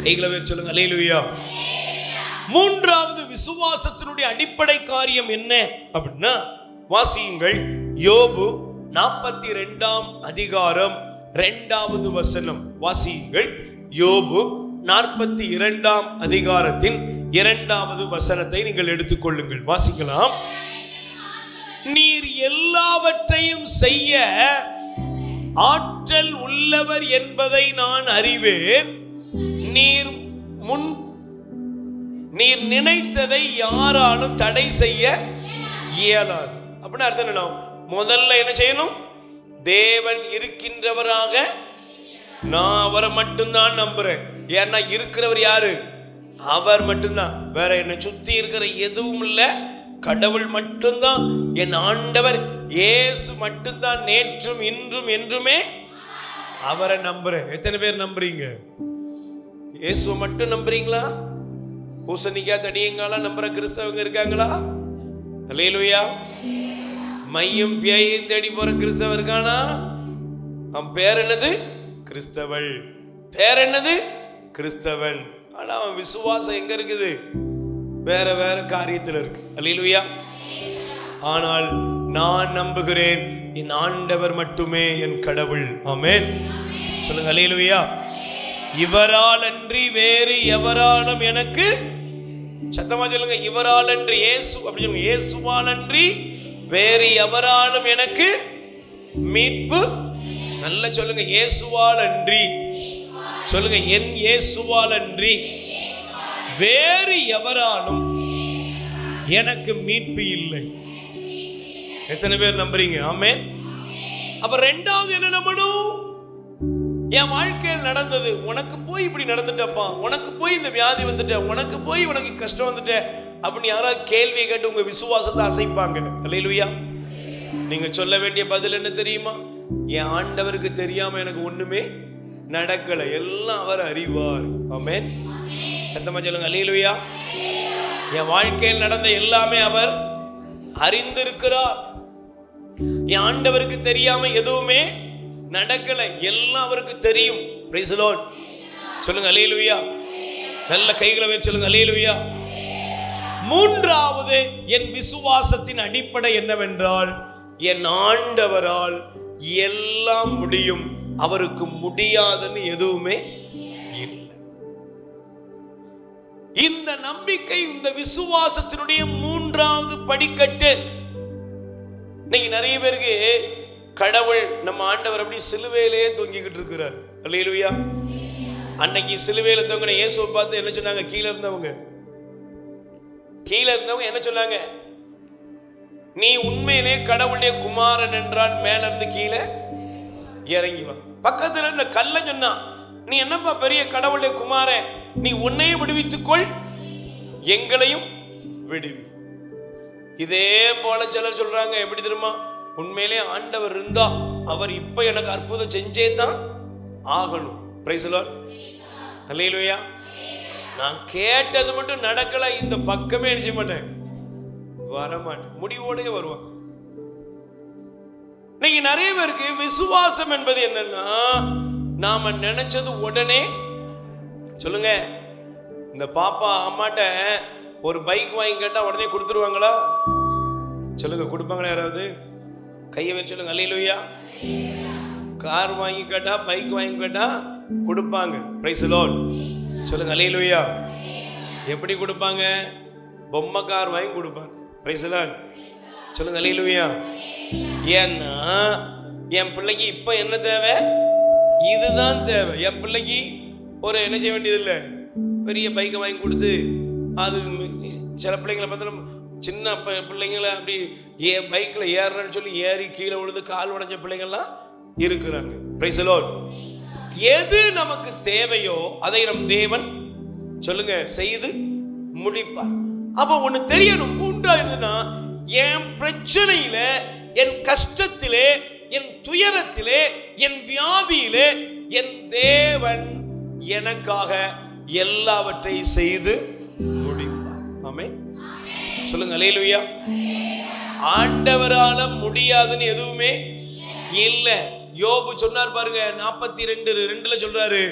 கைகளை வச்சு சொல்லுங்க ஹல்லேலூயா. மூன்றாவது விசுவாசத்தினுடைய அடிப்படை காரியம் என்ன அப்படின்னா, வாசியுங்கள். யோபு 42ஆம் அதிகாரம் 2வது வசனம் வாசியுங்கள். யோபு 42ஆம் அதிகாரத்தின் 2வது வசனத்தை நீங்கள் எடுத்துக்கொள்ளுங்கள். வாசிக்கலாம். நீர் எல்லாவற்றையும் செய்ய ஆற்றல் உள்ளவர் என்பதை நான் அறிவேன். நீர் நினைத்ததை யாராலும் தடை செய்ய இயலாது. அப்படின்னு அர்த்தம் என்ன? முதல்ல என்ன செய்யணும்? தேவன் இருக்கின்றவராக நான் அவரை மட்டும்தான் நம்புறேன். ஏன்னா இருக்கிறவர் யாரு? அவர் மட்டும்தான். வேற என்னை சுத்தி இருக்கிற எதுவும் இல்லை. கடவுள் மட்டும்தான், என் ஆண்டவர் இயேசு மட்டும்தான், நேற்றும் இன்றும் என்றுமே அவரை நம்புறேன். எத்தனை பேர் நம்புறீங்க? இயேசுவை மட்டும் நம்புறீங்களா? பூசணிக்காய் தடியங்காலாம் நம்புற கிறிஸ்தவங்க இருக்காங்களா? ஹல்லேலூயா. மையும் பேயும் தேடி போற கிறிஸ்தவன் இருக்கானா? அவன் பேர் என்னது? கிறிஸ்தவள். பேர் என்னது? கிறிஸ்தவன். ஆனா அவன் விசுவாசம் எங்க இருக்குது? வேற வேற காரியத்தில் இருக்கு. ஹல்லேலூயா. ஆனால் நான் நம்புகிறேன், என் ஆண்டவர் மட்டுமே என் கடவுள். ஆமென். சொல்லுங்க ஹல்லேலூயா. இவரால் அன்றி வேறு எவராலும் எனக்கு, சத்தமா சொல்லுங்க, இவரால் அன்றி, இயேசு அப்படி சொல்லுங்க, இயேசுவால் அன்றி வேறு எவராலும் எனக்கு மீட்பு. நல்ல சொல்லுங்க, இயேசுவால் அன்றி. சொல்லுங்க, என் இயேசுவால் அன்றி வேறு எவராலும் எனக்கு மீட்பு இல்லை. எத்தனை பேர் நம்புறீங்க? ஆமென். அப்ப ரெண்டாவது என்ன நம்பணும்? என் வாழ்க்கையில் நடந்தது, உனக்கு போய் இப்படி நடந்துட்டப்பா, உனக்கு போய் இந்த வியாதி வந்துட்ட, உனக்கு போய் உனக்கு கஷ்டம் வந்துட்ட அப்படின்னு யாராவது கேள்வியை கேட்டு உங்க விசுவாசத்தை அசைப்பாங்க. ஹல்லேலூயா. நீங்க சொல்ல வேண்டிய பதில் என்ன தெரியுமா? என் ஆண்டவருக்கு தெரியாம எனக்கு ஒண்ணுமே நடக்கல, எல்லாம் அவர் அறிவார். ஆமென். சத்தமா சொல்லுங்க அல்லேலூயா. என் வாழ்க்கையில் நடந்த எல்லாமே அவர் அறிந்திருக்கிறார். என் ஆண்டவருக்கு தெரியாம எதுவுமே நடக்கல, எல்லாம் அவருக்கு தெரியும். Price the lord. சொல்லுங்க அல்லேலூயா. நல்ல கைகளை வைத்து சொல்லுங்க அல்லேலூயா. மூன்றாவது என் விசுவாசத்தின் அடிப்படை என்னவென்றால், என் ஆண்டவரால் எல்லாம் முடியும், அவருக்கு முடியாதுன்னு எதுவுமே இல்லை. இந்த நம்பிக்கை, இந்த விசுவாசத்தினுடைய மூன்றாவது படிக்கட்டு. இன்னைக்கு நிறைய பேருக்கு கடவுள் நம்ம ஆண்டவர் அப்படி சிலுவையிலேயே தொங்கிக்கிட்டு இருக்கிறார். அல்லேலூயா. அன்னைக்கு சிலுவையில தொங்கின இயேசுவை பார்த்து என்ன சொன்னாங்க? கீழே இருந்தவங்க என்ன சொன்னாங்க? நீ உண்மையிலே கடவுளுடைய குமாரன் என்றால் மேல இருந்து கீழே இறங்கி வா. பக்கத்துல இருந்த கல்ல சொன்னா, நீ என்னப்பா பெரிய கடவுளுடைய குமாரன், நீ உன்னையும் விடுவித்துக்கொள், எங்களையும் விடுவி. இதே போல சிலர் சொல்றாங்க, எப்படி தெரியுமா? உண்மையிலே ஆண்டவர் இருந்தா அவர் இப்ப எனக்கு அற்புதம் செஞ்சே தான் ஆகணும். Praise the lord. அல்லேலூயா. நான் கேட்டது மட்டும் நடக்கல, இந்த பக்கமே நினைச்ச மாட்டேன், வரமாட்டேன், முடிவோடே வருவாங்க. இன்னைக்கு நிறைய பேருக்கு விசுவாசம் என்பது என்னன்னா, நாம நினைச்சது உடனே. சொல்லுங்க, இந்த பாப்பா அம்மாட்ட ஒரு பைக் வாங்கி கேட்டா உடனே கொடுத்துருவாங்களா? சொல்லுங்க, கொடுப்பாங்களா? யாராவது கையை வச்சு சொல்லுங்க அல்லேலூயா. கார் வாங்கி கேட்டா, பைக் வாங்கி கேட்டா கொடுப்பாங்க. Price the lord. சொல்லுங்க அல்லேலூயா. எப்படி கொடுப்பாங்க? பொம்மை கார் வாங்கி கொடுப்பாங்க. Price the lord. சொல்லுங்க அல்லேலூயா. ஏன்னா என் பிள்ளைக்கு இப்ப என்ன தேவை? இதுதான் தேவை. என் பிள்ளைக்கு ஒரு என்ன செய்ய வேண்டியதில்லை, பெரிய பைக்கை வாங்கி கொடுத்து, அது சில பிள்ளைங்களை பார்த்தா சின்ன பிள்ளைங்களை அப்படி பைக்கில் ஏறுறேன்னு சொல்லி ஏறி கீழே விழுது கால் உடைஞ்ச பிள்ளைங்கள்லாம் இருக்கிறாங்க. Price the Lord. எது நமக்கு தேவையோ அதை நம் தேவன் சொல்லுங்க செய்து முடிப்பார். அப்ப ஒண்ணு தெரியணும், மூன்றாவதுனா என் பிரச்சனையில, என் கஷ்டத்திலே, என் துயரத்திலே, என் வியாதியிலே என் தேவன் எனக்காக எல்லாவற்றையும் செய்து முடிப்பார். ஆமென். சொல்லுங்க அல்லேலூயா. ஆண்டவரால முடியாதுன்னு எதுவுமே இல்லை. யோபு சொன்னார் பாருங்க, 42:2 சொல்றாரு,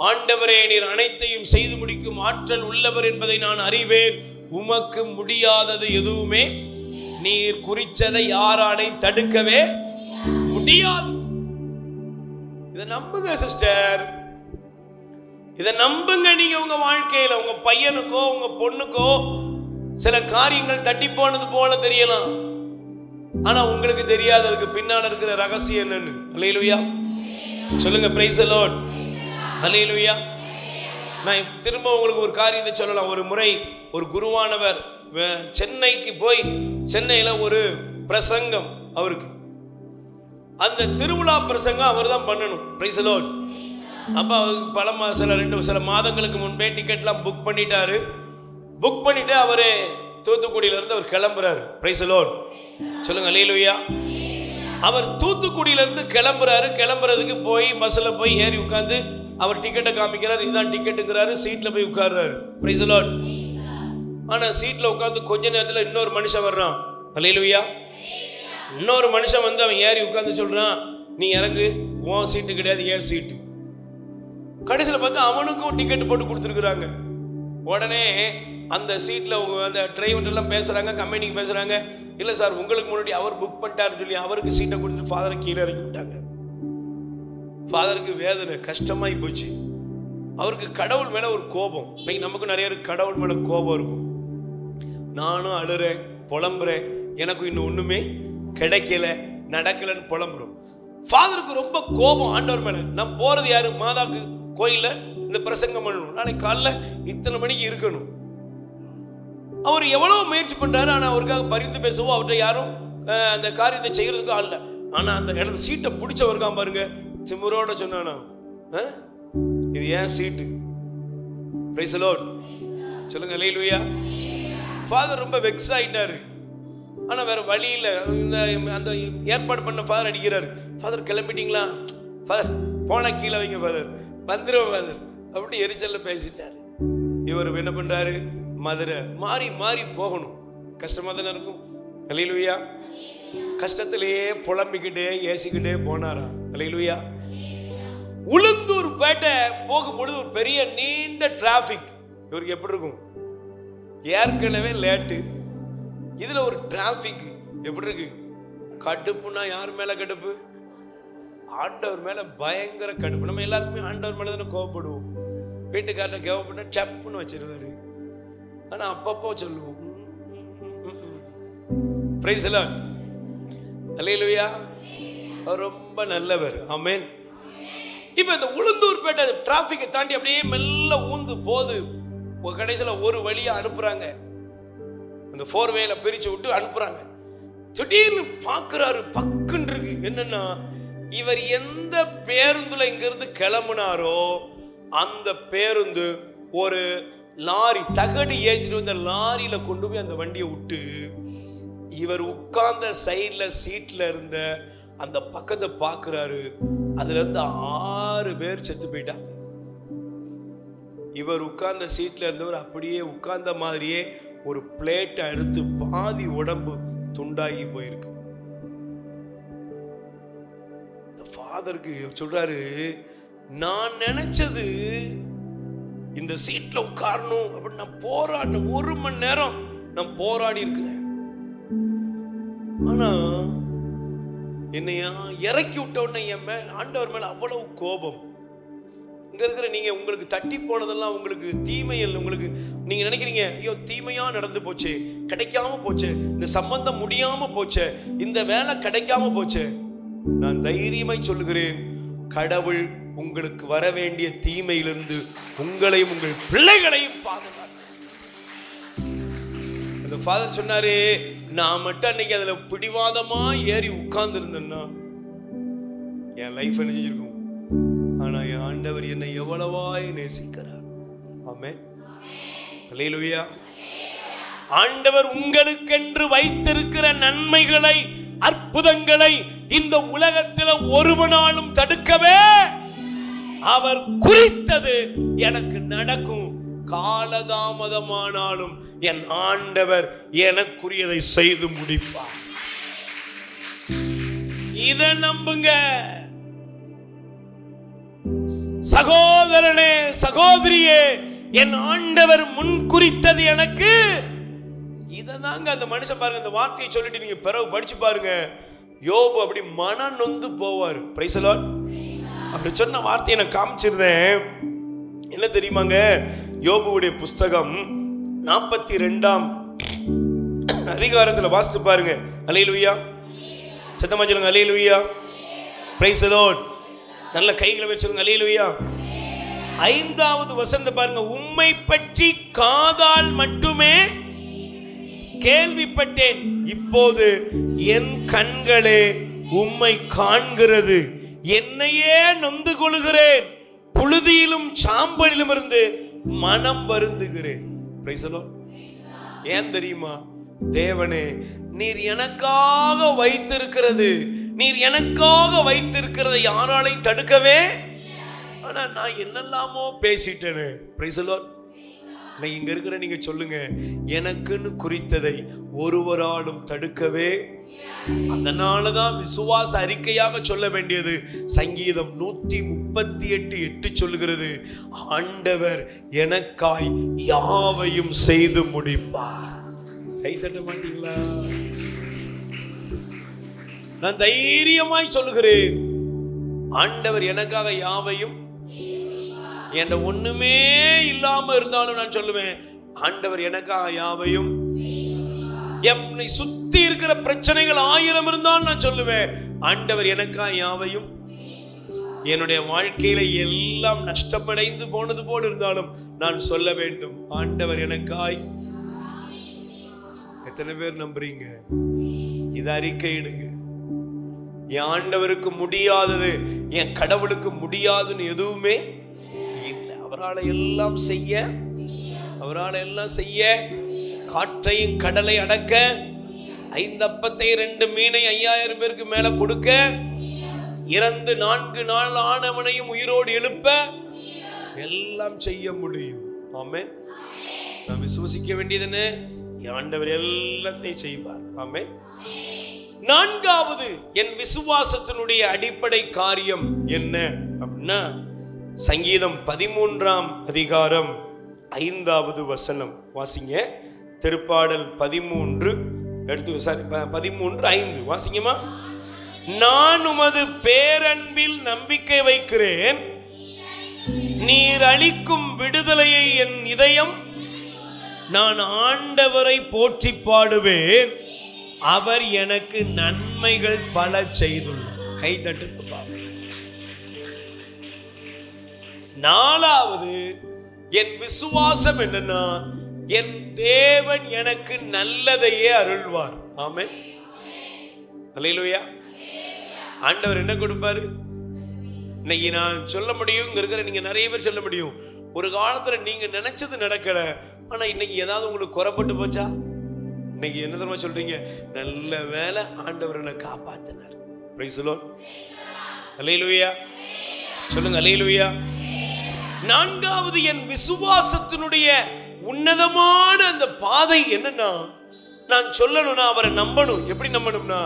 ஆண்டவரே நீர் அனைத்தையும் செய்து முடிக்கும் ஆற்றல் உள்ளவர் என்பதை நான் அறிவேன், உமக்கு முடியாதது எதுவுமே நீர் குறிச்சதை யாராலை தடுக்கவே முடியாது. இதை நம்புங்க சிஸ்டர், இதை நம்புங்க. நீங்க உங்க வாழ்க்கையில உங்க பையனுக்கோ உங்க பொண்ணுக்கோ சில காரியங்கள் தட்டி போனது போல தெரியலாம், ஆனா உங்களுக்கு தெரியாது அதுக்கு பின்னால இருக்கிற ரகசியம் என்னன்னு. அல்லேலூயா. சொல்லுங்க பிரைஸ் தி லார்ட். அல்லேலூயா. நான் திரும்ப உங்களுக்கு ஒரு காரியத்தை சொல்லலாம். ஒரு முறை ஒரு குருவானவர் சென்னைக்கு போய், சென்னையில ஒரு பிரசங்கம், அவருக்கு அந்த திருவிழா பிரசங்கம் அவர் தான் பண்ணணும். Price the Lord. அப்ப அவருக்கு சில மாதங்களுக்கு முன்பே டிக்கெட்லாம் புக் பண்ணிட்டாரு. புக் பண்ணிட்டு அவரு தூத்துக்குடியில இருந்து அவர் கிளம்புறாரு. Price the lord. சொல்லுங்க அல்லேலூயா. அவர் தூத்துக்குடியில இருந்து கிளம்புறாரு. கிளம்புறதுக்கு போய் பஸ்ல போய் ஏறி உட்கார்ந்து அவர் டிக்கெட்டை காமிக்கிறார், இதான் டிக்கெட்டுங்கிறாரு. சீட்ல போய் உட்கார்றாரு. Price the Lord. ஆனா சீட்ல உட்கார்ந்து கொஞ்ச நேரத்துல இன்னொரு மனுஷன் வர்றான். அல்லேலூயா. இன்னொரு மனுஷன் வந்து அவன் ஏறி உட்கார்ந்து சொல்றான், நீ இறங்கு, உன் சீட்டு கிடையாது, ஏன் சீட்டு. கடைசியில் பார்த்து அவனுக்கும் டிக்கெட் போட்டு கொடுத்துருக்குறாங்க. உடனே அந்த சீட்ல அந்த டிரைவர் எல்லாம் பேசுறாங்க, கம்பெனிக்கு பேசுறாங்க, இல்லை சார் உங்களுக்கு முன்னாடி அவர் புக் பண்ணிட்டாருன்னு சொல்லி அவருக்கு சீட்டை கொடுத்து ஃபாதரை கீழே இறக்கி விட்டாங்க. ஃபாதருக்கு வேதனை, கஷ்டமாயி போச்சு. அவருக்கு கடவுள் மேல ஒரு கோபம். இன்னைக்கு நமக்கு நிறைய கடவுள் மேல கோபம் இருக்கும். நானும் அழுறேன், புலம்புறேன், எனக்கு இன்னும் ஒண்ணுமே கிடைக்கல, நடக்கலன்னு புலம்புறோம். ஃபாதருக்கு ரொம்ப கோபம் ஆண்டவர் மேல. நான் போறது யாரு? மாதாக்கு கோயில்ல இந்த பிரசங்கம் பண்ணணும், நாளைக்கு காலைல இத்தனை மணிக்கு இருக்கணும். அவர் எவ்வளவு முயற்சி பண்றாரு, ஆனா அவருக்காக பரிந்து பேசவோ அவர்கிட்ட யாரும் அந்த காரியத்தை செய்யறதுக்கும் ஆள். ஆனா அந்த இடத்துல சீட்டை பிடிச்சவருக்கான் பாருங்க, திமிரோட சொன்னானா, இது ஏன் சீட்டு. Price the lord. சொல்லுங்க அல்லேலூயா. ஃபாதர் ரொம்ப வெக்ஸ் ஆயிட்டாரு. ஆனா வேற வழியில் இந்த அந்த ஏற்பாடு பண்ண ஃபாதர் அடிக்கிறார். ஃபாதர் கிளம்பிட்டீங்களா? ஃபாதர் போன கீழே வைங்க ஃபாதர், வந்துடும் ஃபாதர் அப்படி எரிச்சல்ல பேசிட்டாரு. இவர் என்ன பண்றாரு? மதுரை மாறி மாறி போகணும். கஷ்டமா தானே இருக்கும். அல்லேலூயா. கஷ்டத்திலேயே புலம்பிக்கிட்டே ஏசிக்கிட்டே போனாரா? அல்லேலூயா. உளுந்தூர் பேட்டை போகும்பொழுது ஒரு பெரிய நீண்ட டிராபிக். இவருக்கு எப்படி இருக்கும்? ஏற்கனவே லேட்டு, இதுல ஒரு டிராபிக் எப்படி இருக்கு? கடுப்புனா யார் மேல கடுப்பு? ஆண்டவர் மேல பயங்கர கடுப்பு. நம்ம எல்லாருக்குமே ஆண்டவர் மேல தானே கோவப்படுவோம். வீட்டுக்காரனை கோவப்பட்டா சப்புன்னு வச்சிருவாரு. ஆனா அப்பப்போ சொல்லுவோம் பிரைஸ் தி லார்ட். அல்லேலூயா. அவர் ரொம்ப நல்லவர். ஆமென். இப்ப இந்த உளுந்தூர் பேட்டை டிராபிக்கை தாண்டி அப்படியே மெல்ல ஊந்து போது கடைசியில ஒரு வழியா அனுப்புறாங்க. அந்த 4 வேல பிரிச்சு விட்டு அனுப்புறாங்க. திடீர்னு பாக்குறாரு, பக்குன்னு இருக்கு. என்னன்னா, இவர் எந்த பேருந்துல இங்க இருந்து கிளம்புனாரோ அந்த பேருந்து ஒரு லாரி தகடு ஏற்றிட்டு வந்த லாரியில கொண்டு போய் அந்த வண்டியை விட்டு இவர் உட்கார்ந்த சைட்ல சீட்ல இருந்த அந்த பக்கத்தை பாக்குறாரு. அதுல இருந்து 6 பேர் செத்து போயிட்டாங்க. இவர் உட்கார்ந்த சீட்ல இருந்தவர் அப்படியே உட்கார்ந்த மாதிரியே ஒரு பிளேட்டை எடுத்து பாதி உடம்பு துண்டாகி போயிருக்கு. இந்த ஃபாதருக்கு சொல்றாரு, நான் நினைச்சது இந்த சீட்ல உட்காரணும் அப்படின்னு நான் போராட்டம் 1 மணி நேரம் நான் போராடி இருக்கிறேன். ஆனா என்னையா இறக்கி விட்ட உடனே என் மேல ஆண்டவர் மேல அவ்வளவு கோபம். இங்க இருக்கிற நீங்க உங்களுக்கு தட்டி போனதெல்லாம் உங்களுக்கு தீமையில் உங்களுக்கு நீங்க நினைக்கிறீங்க, ஐயோ தீமையா நடந்து போச்சு, கிடைக்காம போச்சு, இந்த சம்பந்தம் முடியாம போச்சு, இந்த வேலை கிடைக்காம போச்சு. நான் தைரியமாய் சொல்லுகிறேன், கடவுள் உங்களுக்கு வர வேண்டிய தீமையிலிருந்து உங்களையும் உங்கள் பிள்ளைகளையும் பாதுகாக்க. அந்த ஃபாதர் சொன்னாரு, நான் மட்டும் அன்னைக்கு அதுல பிடிவாதமா ஏறி உட்கார்ந்து இருந்தேன்னா என் லைஃப் என்ன செஞ்சிருக்கும். ஆனா என் ஆண்டவர் என்னை எவ்வளவாய் நேசிக்கிறார். ஆமென். அல்லேலூயா. ஆண்டவர் உங்களுக்கென்று வைத்திருக்கிற நன்மைகளை அற்புதங்களை இந்த உலகத்தில் ஒருவனாலும் தடுக்கவே அவர் குறித்தது எனக்கு நடக்கும். காலதாமதமானாலும் என் ஆண்டவர் எனக்குரியதை செய்து முடிப்பார். இதை நம்புங்க சகோதரனே, சகோதரியே. என் ஆண்டவர் முன் குறித்தது எனக்கு. இததாங்க அந்த மனுஷன் பாருங்க, இந்த வார்த்தையை சொல்லிட்டு நீங்க பிறகு படிச்சு பாருங்க. யோபு அப்படி மன நொந்து போவார். Price the Lord. அப்படி சொன்ன வார்த்தையை நான் காமிச்சிருந்தேன். என்ன தெரியுமாங்க? யோபுவுடைய புஸ்தகம் 42ஆம் அதிகாரத்தில் வாசித்து பாருங்க. அல்லேலூயா. சத்தமா சொல்லுங்க அல்லேலூயா. Praise the Lord. நல்ல கைகளை வச்சு சொல்லுங்க அல்லேலூயா. 5வது வசனத்தை பாருங்க. உம்மை பற்றி காதால் மட்டுமே கேள்விப்பட்டேன், இப்போது என் கண்களே உம்மை காண்கிறது. என்னையே நொந்து கொள்கிறேன், புழுதியிலும் சாம்பலிலும் இருந்து மனம் வருந்துகிறேன். Price the Lord. ஏன் தெரியுமா? தேவனே, நீர் எனக்காக வைத்திருக்கிறது, நீர் எனக்காக வைத்திருக்கிறதை யாராலையும் தடுக்கவே. ஆனா நான் என்னெல்லாமோ பேசிட்டேனே. Price the Lord. இங்க இருக்கிற நீங்க சொல்லுங்க, எனக்குன்னு குறித்ததை ஒருவராலும் தடுக்கவே. அதனாலதான் விசுவாச அறிக்கையாக சொல்ல வேண்டியது சங்கீதம் 138:8 சொல்லுகிறது, ஆண்டவர் எனக்காய் யாவையும் செய்து முடிப்பார். கை தட்ட மாட்டீங்களா? நான் தைரியமாய் சொல்லுகிறேன், ஆண்டவர் எனக்காக யாவையும். என்ற ஒண்ணுமே இல்லாம இருந்தாலும் நான் சொல்லுவேன், ஆண்டவர் எனக்காக யாவையும். என்னை சுத்தி இருக்கிற பிரச்சனைகள் 1000 இருந்தாலும் நான் சொல்லுவேன், ஆண்டவர் எனக்காக யாவையும். என்னுடைய வாழ்க்கையில எல்லாம் நஷ்டமடைந்து போனது போல இருந்தாலும் நான் சொல்ல வேண்டும், ஆண்டவர் எனக்காய். எத்தனை பேர் நம்புறீங்க? இதை அறிக்கையிடுங்க. என் ஆண்டவருக்கு முடியாதது, என் கடவுளுக்கு முடியாதுன்னு எதுவுமே இல்லை. அவரால் எல்லாம் செய்ய, அவரால் எல்லாம் செய்ய, காற்றையும் கடலை அடக்க 5 அப்பத்தை 2 மீனை 5000 பேருக்கு மேல கொடுக்க, இறந்து 4 நாள் ஆனவனையும் உயிரோடு எழுப்ப எல்லாம் செய்ய முடியும். ஆமென். நாம் விசுவசிக்க வேண்டியதுன்னு ஆண்டவர் எல்லாத்தையும் செய்வார். ஆமென். 4வது என் விசுவாசத்தினுடைய அடிப்படை காரியம் என்ன அப்படின்னா, சங்கீதம் 13ஆம் அதிகாரம் 5வது வசனம் வாசிங்க. திருப்பாடல் 13:5 வாசிங்கம்மா. நான் உமது பேரன்பில் நம்பிக்கை வைக்கிறேன், நீர் அளிக்கும் விடுதலையை என் இதயம், நான் ஆண்டவரை போற்றி பாடுவேன், அவர் எனக்கு நன்மைகள் பல செய்துள்ளார். கை தட்டுங்கப்பா. 4வது என் விசுவாசம் என்னன்னா, என் தேவன் எனக்கு நல்லதையே அருள்வார். ஆமென். அல்லேலூயா. ஆண்டவர் என்ன கொடுப்பாரு? இன்னைக்கு நான் சொல்ல முடியும், இங்க இருக்கிற நீங்க நிறைய பேர் சொல்ல முடியும், ஒரு காலத்துல நீங்க நினைச்சது நடக்கல, ஆனா இன்னைக்கு ஏதாவது உங்களுக்கு குறைப்பட்டு போச்சா? இன்னைக்கு என்ன தெரியுமா சொல்றீங்க? நல்ல வேளை ஆண்டவர் என்னை காப்பாத்தினார். Price the lord. அல்லேலூயா. சொல்லுங்க அல்லேலூயா. 4வது என் விசுவாசத்தினுடைய உன்னதமான அந்த பாதை என்னன்னா, நான் சொல்லணும்னா அவரை நம்பணும். எப்படி நம்பணும்னா,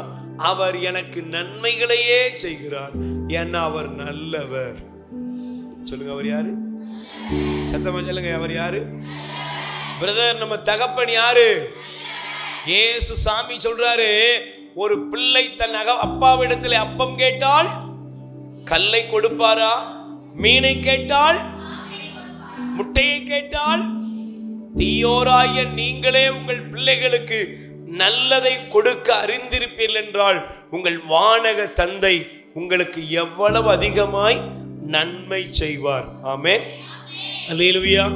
அவர் எனக்கு நன்மைகளையே செய்கிறார், ஏன்னா அவர் நல்லவர். சொல்லுங்க, அவர் யாரு? சத்தமா சொல்லுங்க, அவர் யாரு? பிரதர், நம்ம தகப்பன் யாரு? இயேசு சாமி சொல்றாரு, ஒரு பிள்ளை தன் அப்பாவிடத்தில் அப்பம் கேட்டால் கல்லை கொடுப்பாரா? மீனை கேட்டால், முட்டையை கேட்டால்? தீயோராய நீங்களே உங்கள் பிள்ளைகளுக்கு நல்லதை கொடுக்க அறிந்திருப்பீர்கள் என்றால் உங்கள் வானக தந்தை உங்களுக்கு எவ்வளவு அதிகமாய் நன்மை செய்வார். ஆமென். அல்லேலூயா.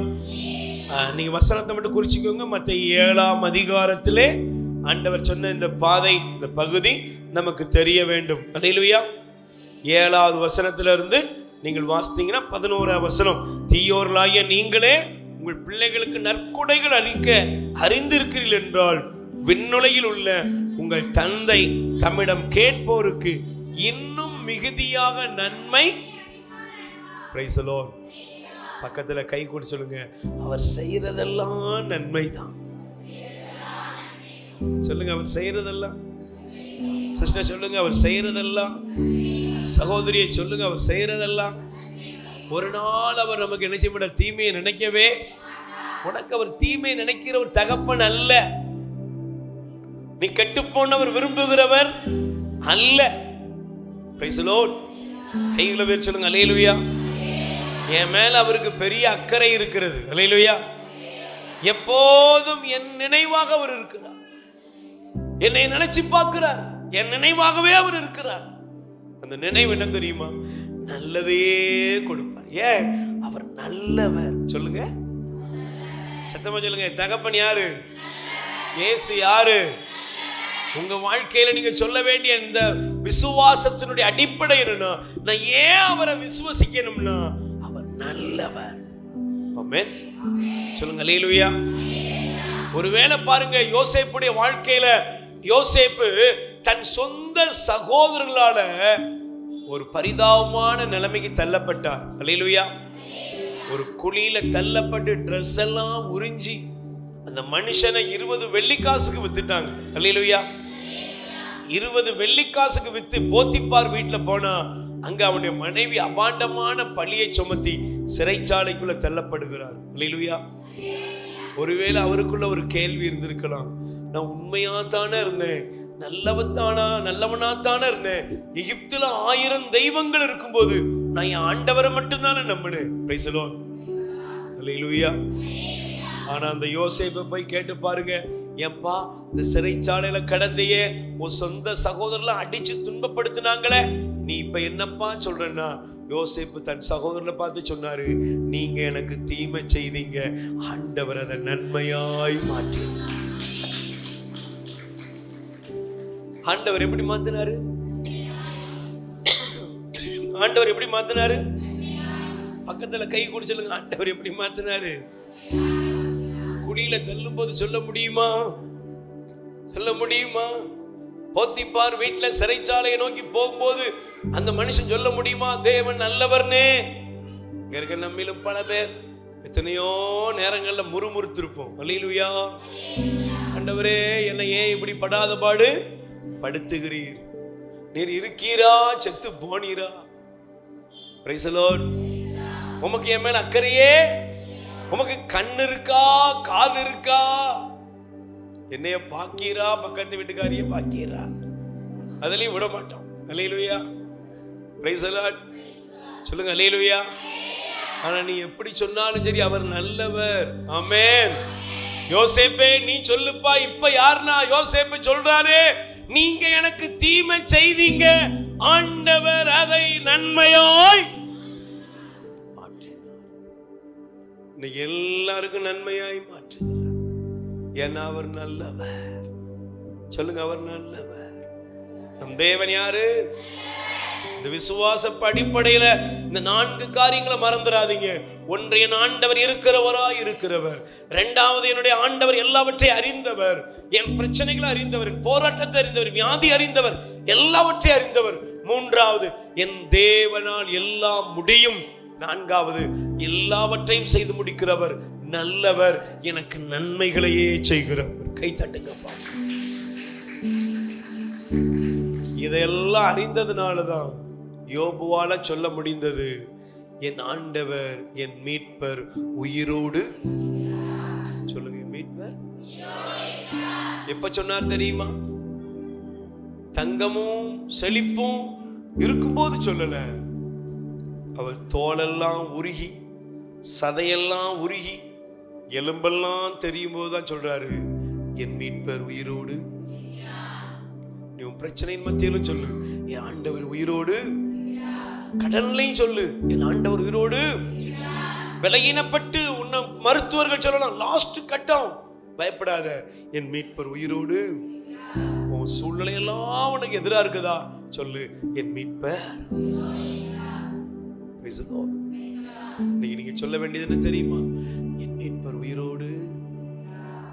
நீங்க வசனத்தை மட்டும் குறிச்சுக்கோங்க. மத்தேயு 7ஆம் அதிகாரத்திலே ஆண்டவர் சொன்ன இந்த பாதை, இந்த பகுதி நமக்கு தெரிய வேண்டும். அல்லேலூயா. 7வது வசனத்திலிருந்து நீங்கள் வாசித்தீங்கன்னா 11ஆம் வசனம், தீயோர்களாகிய நீங்களே உங்கள் பிள்ளைகளுக்கு நற்கொடைகள் அளிக்க அறிந்திருக்கிறீர்கள் என்றால் விண்ணுலகில் உள்ள உங்கள் தந்தை தம்மிடம் கேட்போருக்கு இன்னும் மிகுதியாக நன்மை. Price the Lord. பக்கத்துல கை கொடு சொல்லுங்க, அவர் செய்யறதெல்லாம் நன்மைதான். சொல்லுங்க, அவர் செய்யறதெல்லாம். சிஸ்டர் சொல்லுங்க, அவர் செய்யறதெல்லாம். சகோதரியை சொல்லுங்க, அவர் செய்யறதெல்லாம். ஒரு நாள் அவர் நமக்கு என்ன செய்ய மாட்டார்? தீமையை நினைக்கவே. உனக்கு அவர் தீமையை நினைக்கிற ஒரு தகப்பன் அல்ல. நீ கெட்டு போனவர் விரும்புகிறவர் அல்ல. Price the lord. கைகளை பேர் சொல்லுங்க அல்லேலூயா. என் மேல அவருக்கு பெரிய அக்கறை இருக்கிறது. அல்லேலூயா. எப்போதும் என் நினைவாக அவர் இருக்கிறார். என்னை நினைச்சு பார்க்கிறார். என் நினைவாகவே அவர் இருக்கிறார். அந்த நினைவு என்ன தெரியுமா? நல்லதையே கொடுப்பார். ஏன்? அவர் நல்லவர். சொல்லுங்க, சத்தமா சொல்லுங்க. தகப்பன் யாரு? இயேசு யாரு? உங்க வாழ்க்கையில நீங்க சொல்ல வேண்டிய இந்த விசுவாசத்தினுடைய அடிப்படை என்னன்னா, நான் ஏன் அவரை விசுவசிக்கணும்னா அவர் நல்லவர். ஆமென். சொல்லுங்க அல்லேலூயா. ஒருவேளை பாருங்க, யோசேப்புடைய வாழ்க்கையில யோசேப்பு தன் சொந்த சகோதரர்களால ஒரு பரிதாபமான நிலைமைக்கு தள்ளப்பட்டார். அல்லேலூயா. ஒரு குழியில தள்ளப்பட்டு ட்ரெஸ் எல்லாம் உறிஞ்சி அந்த மனுஷனை 20 வெள்ளிக்காசுக்கு வித்துட்டாங்க. அல்லேலூயா. 20 வெள்ளிக்காசுக்கு வித்து போத்திப்பார் வீட்டுல போனா அங்க அவனுடைய மனைவி அபாண்டமான பழியை சுமத்தி சிறைச்சாலைக்குள்ள தள்ளப்படுகிறார். அல்லேலூயா. ஒருவேளை அவருக்குள்ள ஒரு கேள்வி இருந்திருக்கலாம், நான் உண்மையா தானே இருந்தேன், நல்லவனா தானே இருந்தேன், எகிப்துல 1000 தெய்வங்கள் இருக்கும்போது நான் என் ஆண்டவரை மட்டும்தானே நம்பினேன். Praise the lord. அல்லேலூயா. ஆனா அந்த யோசேப்பை போய் கேட்டு பாருங்க, ஏன்பா இந்த சிறைச்சாலையில கடந்தையே உன் சொந்த சகோதரர்லாம் அடிச்சு துன்பப்படுத்தினாங்களே, நீ இப்ப என்னப்பா சொல்றன்னா? யோசேப்பு தன் சகோதரரை பார்த்து சொன்னாரு, நீங்க எனக்கு தீமை செய்தீங்க, ஆண்டவர் அதை நன்மையாய் மாற்றி. ஆண்டவர் எப்படி மாத்தினாரு? ஆண்டவர் எப்படி மாத்தினாரு? பக்கத்துல கை குடிச்சலுங்க, ஆண்டவர் எப்படி மாத்தினாரு? குடியில தள்ளும் போது சொல்ல முடியுமா? சொல்ல முடியுமா? போத்திபார் வீட்டுல சிறைச்சாலையை நோக்கி போகும்போது அந்த மனுஷன் சொல்ல முடியுமா தேவன் நல்லவர்னே? இங்க இருக்க நம்மிலும் பல பேர் எத்தனையோ நேரங்கள்ல முறுமுறுத்திருப்போம். அல்லேலூயா. ஆண்டவரே, என்னை ஏன் இப்படி படாத பாடு படுத்துகிறீர்? நீர் இருக்கீரா செத்து போனீரா? Price the Lord. உமக்கு என் மேல அக்கறையே? உமக்கு கண்ணு இருக்கா, காது இருக்கா? என்னைய பாக்கீரா, பக்கத்து வீட்டுக்காரிய பாக்கீரா? அதுலயும் விட மாட்டோம். அல்லேலூயா. Praise the lord. சொல்லுங்க அல்லேலூயா. ஆனா நீ எப்படி சொன்னாலும் சரி, அவர் நல்லவர். ஆமென். யோசேப்பே நீ சொல்லுப்பா, இப்ப யாருன்னா யோசேப்பு சொல்றாரு, நீங்க எனக்கு தீமை செய்தீங்க, ஆண்டவர் அதை நன்மையாய் மாற்றினார். இன்னைக்கு எல்லாருக்கும் நன்மையாய் மாற்றுகிறார். ஏன்னா அவர் நல்லவர். சொல்லுங்க, அவர் நல்லவர். நம் தேவன் யாரு? இந்த விசுவாச அடிப்படையில இந்த 4 காரியங்களை மறந்துடாதீங்க. ஒன்று, என் ஆண்டவர் இருக்கிறவராய் இருக்கிறவர். இரண்டாவது, என்னுடைய ஆண்டவர் எல்லாவற்றையும் அறிந்தவர். என் பிரச்சனைகளை அறிந்தவர், என் போராட்டத்தை அறிந்தவர், வியாதி அறிந்தவர், எல்லாவற்றையும் அறிந்தவர். மூன்றாவது, என் தேவனால் எல்லாம் முடியும். நான்காவது, எல்லாவற்றையும் செய்து முடிக்கிறவர் நல்லவர், எனக்கு நன்மைகளையே செய்கிறவர். கை தட்டுங்கப்பா. இதெல்லாம் அறிந்ததுனாலதான் யோபுவால சொல்ல முடிந்தது, என் ஆண்டவர் என் மீட்பர் உயிரோடு. சொல்லுங்க, மீட்பர். எப்ப சொன்னார் தெரியுமா? தங்கமும் செழிப்பும் இருக்கும்போது சொல்லல. அவர் தோலெல்லாம் உருகி, சதையெல்லாம் உருகி, எலும்பெல்லாம் தெரியும் போதுதான் சொல்றாரு, என் மீட்பர் உயிரோடு. நீ உன் பிரச்சனையின் மத்தியிலும் சொல்லு, என் ஆண்டவர் உயிரோடு. கடன்லையும் சொல்லு, என் ஆண்டவர் உயிரோடு. விலையினப்பட்டு உன்னை மருத்துவர்கள் சொல்லலாம், லாஸ்ட் கட்டம், பயப்படாத, என் மீட்பர் உயிரோடு. உன் சூழ்நிலையெல்லாம் உனக்கு எதிராக இருக்குதா, சொல்லு, என் மீட்பர். நீங்க சொல்ல வேண்டியது என்ன தெரியுமா? என் மீட்பர் உயிரோடு,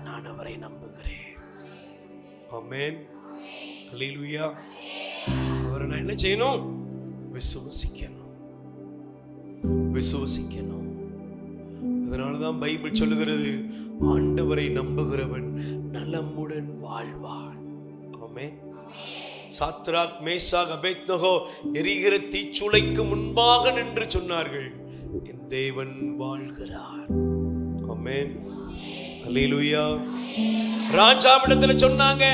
நான் அவரை நம்புகிறேன். ஆமென். அல்லேலூயா. அவரை நான் என்ன செய்யணும்? விசுவசிக்கணும், விசுவசிக்கணும். அதனாலதான் பைபிள் சொல்லுகிறது, ஆண்டவரை நம்புகிறவன் நலமுடன் வாழ்வான். ஆமென். சாத்ராக், மேஷாக், அபேத்நேகோ எரிகிற தீச்சுளைக்கு முன்பாக நின்று சொன்னார்கள், என் தேவன் வாழ்கிறார். ஆமென். அல்லேலூயா. ராஜாவிடத்துல சொன்னாங்க,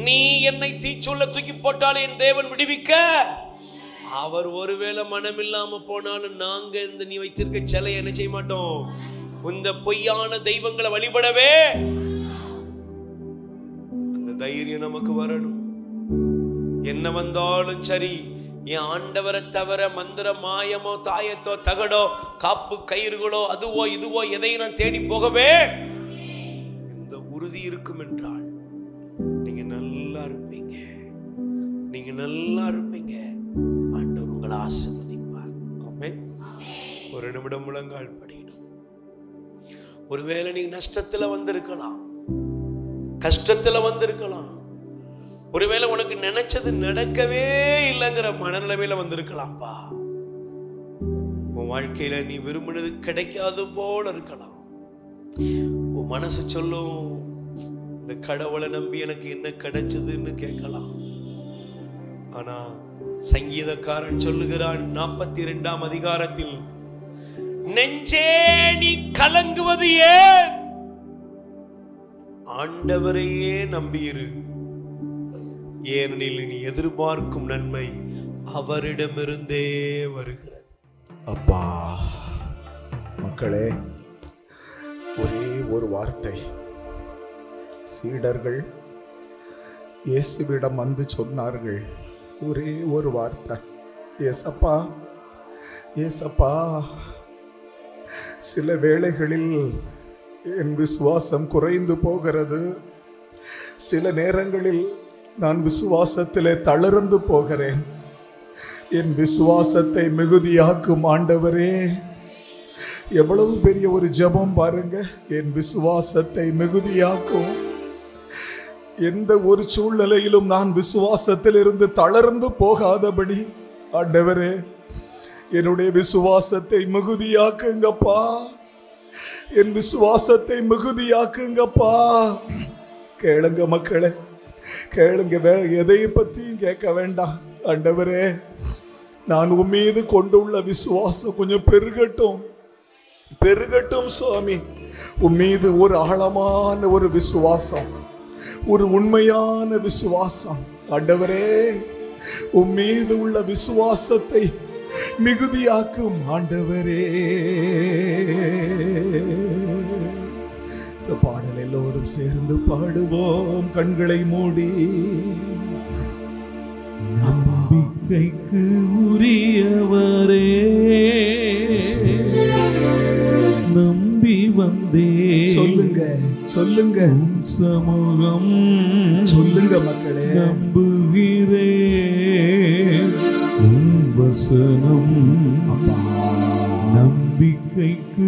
நீ என்னை தீச்சுள்ள தூக்கி போட்டாலே என் தேவன் விடுவிக்க. அவர் ஒருவேளை மனம் இல்லாம போனாலும் நாங்க இந்த நீ வைத்திருக்க சிலை என்ன செய்ய மாட்டோம். இந்த பொய்யான தெய்வங்களை வழிபடவே அந்த தைரியம் நமக்கு வரணும். என்ன வந்தாலும் சரி, என் ஆண்டவரை தவிர மந்திர மாயமோ தாயத்தோ தகடோ காப்பு கயிறுகளோ அதுவோ இதுவோ எதையும் நான் தேடி போகவே இந்த உறுதி இருக்கும் என்றால் நீங்க நல்லா இருப்பீங்க. நீங்க நல்லா இருப்பீங்க. ஆண்டவர் உங்களை ஆசீர்வதிப்பார். ஆமென். ஒரு நிமிடம் முழங்கால் படிக்கணும். ஒருவேளை நீங்க நஷ்டத்துல வந்திருக்கலாம், கஷ்டத்துல வந்திருக்கலாம், ஒருவேளை உனக்கு நினைச்சது நடக்கவே இல்லைங்கிற மனநிலைமையில வந்திருக்கலாம்ப்பா. உன் வாழ்க்கையில நீ விரும்பினது கிடைக்காது போல இருக்கலாம். உன் மனசு சொல்லும், இந்த கடவுளை நம்பி எனக்கு என்ன கிடைச்சதுன்னு கேட்கலாம். ஆனா சங்கீதக்காரன் சொல்லுகிறான் 42ஆம் அதிகாரத்தில், நெஞ்சே நீ கலங்குவது ஏன்? ஆண்டவரையே நம்பியிரு, ஏனெனில் நீ எதிர்பார்க்கும் நன்மை அவரிடமிருந்தே வருகிறது. அப்பா, மக்களே, ஒரே ஒரு வார்த்தை சீடர்கள் இயேசுவிடம் வந்து சொன்னார்கள். ஒரே ஒரு வார்த்தை, ஏசப்பா, ஏசப்பா, சில வேளைகளில் என் விசுவாசம் குறைந்து போகிறது. சில நேரங்களில் நான் விசுவாசத்திலே தளர்ந்து போகிறேன். என் விசுவாசத்தை மிகுதியாக்கும் ஆண்டவரே. எவ்வளவு பெரிய ஒரு ஜெபம் பாருங்க. என் விசுவாசத்தை மிகுதியாக்கும். எந்த ஒரு சூழ்நிலையிலும் நான் விசுவாசத்தில் இருந்து தளர்ந்து போகாதபடி ஆண்டவரே என்னுடைய விசுவாசத்தை மிகுதியாக்குங்கப்பா. என் விசுவாசத்தை மிகுதியாக்குங்கப்பா. கேளுங்க மக்களே, கேளுங்க. எதை பத்தியும் கேட்க வேண்டாம். ஆண்டவரே, நான் உம்மீது கொண்டுள்ள விசுவாசம் கொஞ்சம் பெருகட்டும், பெருகட்டும் சுவாமி. உம்மீது ஒரு ஆழமான ஒரு விசுவாசம், ஒரு உண்மையான விசுவாசம். ஆண்டவரே, உம்மீது உள்ள விசுவாசத்தை மிகுதியாக்கும் ஆண்டவரே. இந்த பாடல் எல்லோரும் சேர்ந்து பாடுவோம், கண்களை மூடி. நம்பிக்கைக்கு உரியவரே, நம்பி வந்தே. சொல்லுங்க சொல்லுங்க சமூகம் சொல்லுங்க மக்களே. நம்புகிறே வசனம். அப்பா, நம்பிக்கைக்கு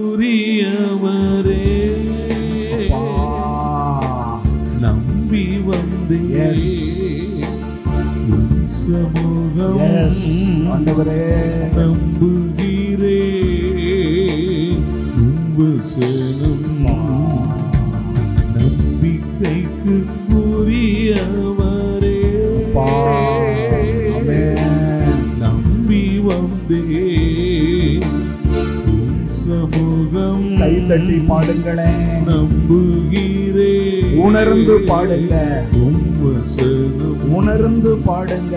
உரியவரே, நம்பி வந்தே. சமூகம் ஆண்டவரே, நம்புகிறே வசனம். நம்பிக்கைக்கு உரியவரே, நம்பி வந்தே. சமூகம் கை தட்டி பாடுங்களே. நம்புகிறே, உணர்ந்து பாடுங்க, வசனம். உணர்ந்து பாடுங்க.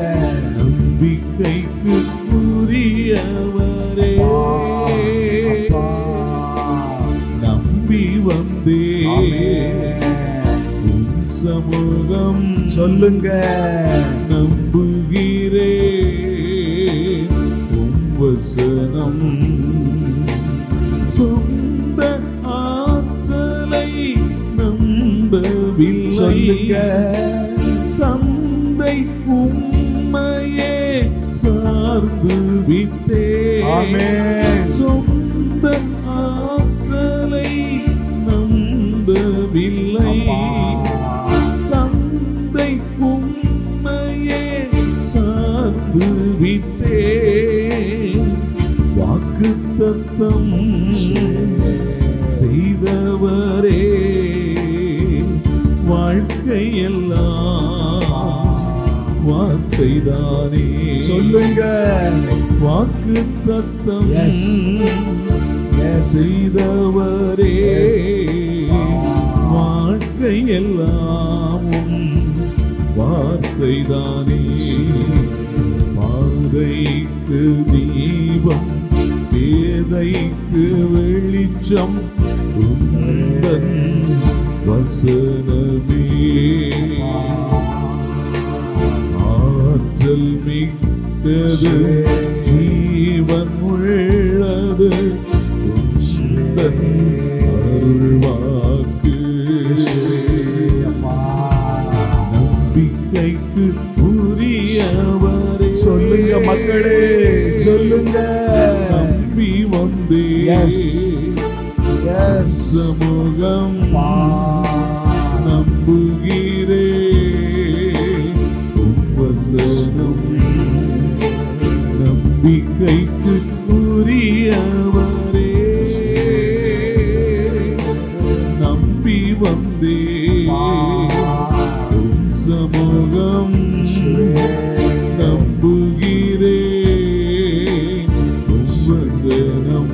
நம்பிக்கைக்கு உரியவரே, நம்பி வந்தே. சமூகம் சொல்லுங்க. நம்புகிறே வசனம். சொந்த ஆற்றலை நம்பவில்லை, சொல்லுங்க. தந்தை உம்மையே சார்ந்து விட்டே. சொந்த ஆற்றலை நம்பவில்லை, தந்தை உம்மையே சார்ந்து விட்டே. வாக்குத்தத்தம் செய்தவரே, வாழ்க்கையெல்லாம் வார்த்தைதானே. சொல்லுங்க. வாக்குத்தத்தம் செய்தவரே, வாழ்க்கையெல்லாம் வார்த்தைதானே. பாதைக்கு தீபம், பேதைக்கு வெளிச்சம் உந்தன் வசனமே. ஆற்றல் மிக்கது, ஜீவன் உள்ளது உந்தன் அருள்வாக்கு. நம்பிக்கைக்கு உரியவரே, சொல்லுங்க மக்களே, சொல்லுங்க. நம்பி வந்தே. சமூகம் நம்புகிறே வசனம். நம்பிக்கைக்கு உரியவரே, நம்பி வந்தே. சமூகம் நம்புகிறே வசனம்.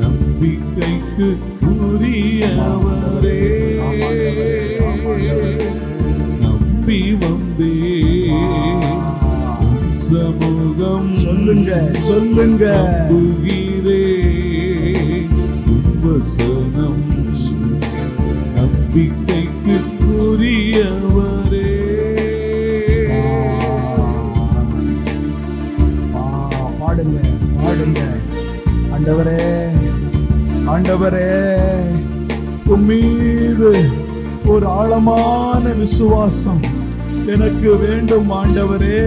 நம்பிக்கைக்கு உரியவரே, நம்பி வந்தே. சமூகம் சொல்லுங்க சொல்லுங்க. நம்புகிறே வசனம். நம்பிக்கைக்கு உரியவரே. பாடுங்க பாடுங்க. ஆண்டவரே, ஆண்டவரே, உம்மீது ஒரு ஆழமான விசுவாசம் எனக்கு வேண்டும் ஆண்டவரே.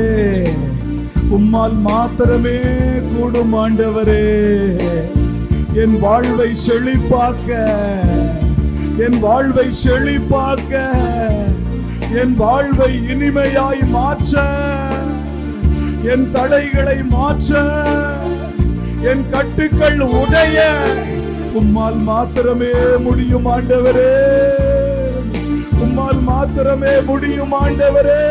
உம்மால் மாத்திரமே கூடும் ஆண்டவரே. என் வாழ்வை செழிப்பாக்க, என் வாழ்வை செழிப்பாக்க, என் வாழ்வை இனிமையாய் மாற்ற, என் தடைகளை மாற்ற, என் கட்டுக்கள் உடைய உம்மால் மாத்திரமே முடியும் ஆண்டவரே. உம்மால் மாத்திரமே முடியும் ஆண்டவரே.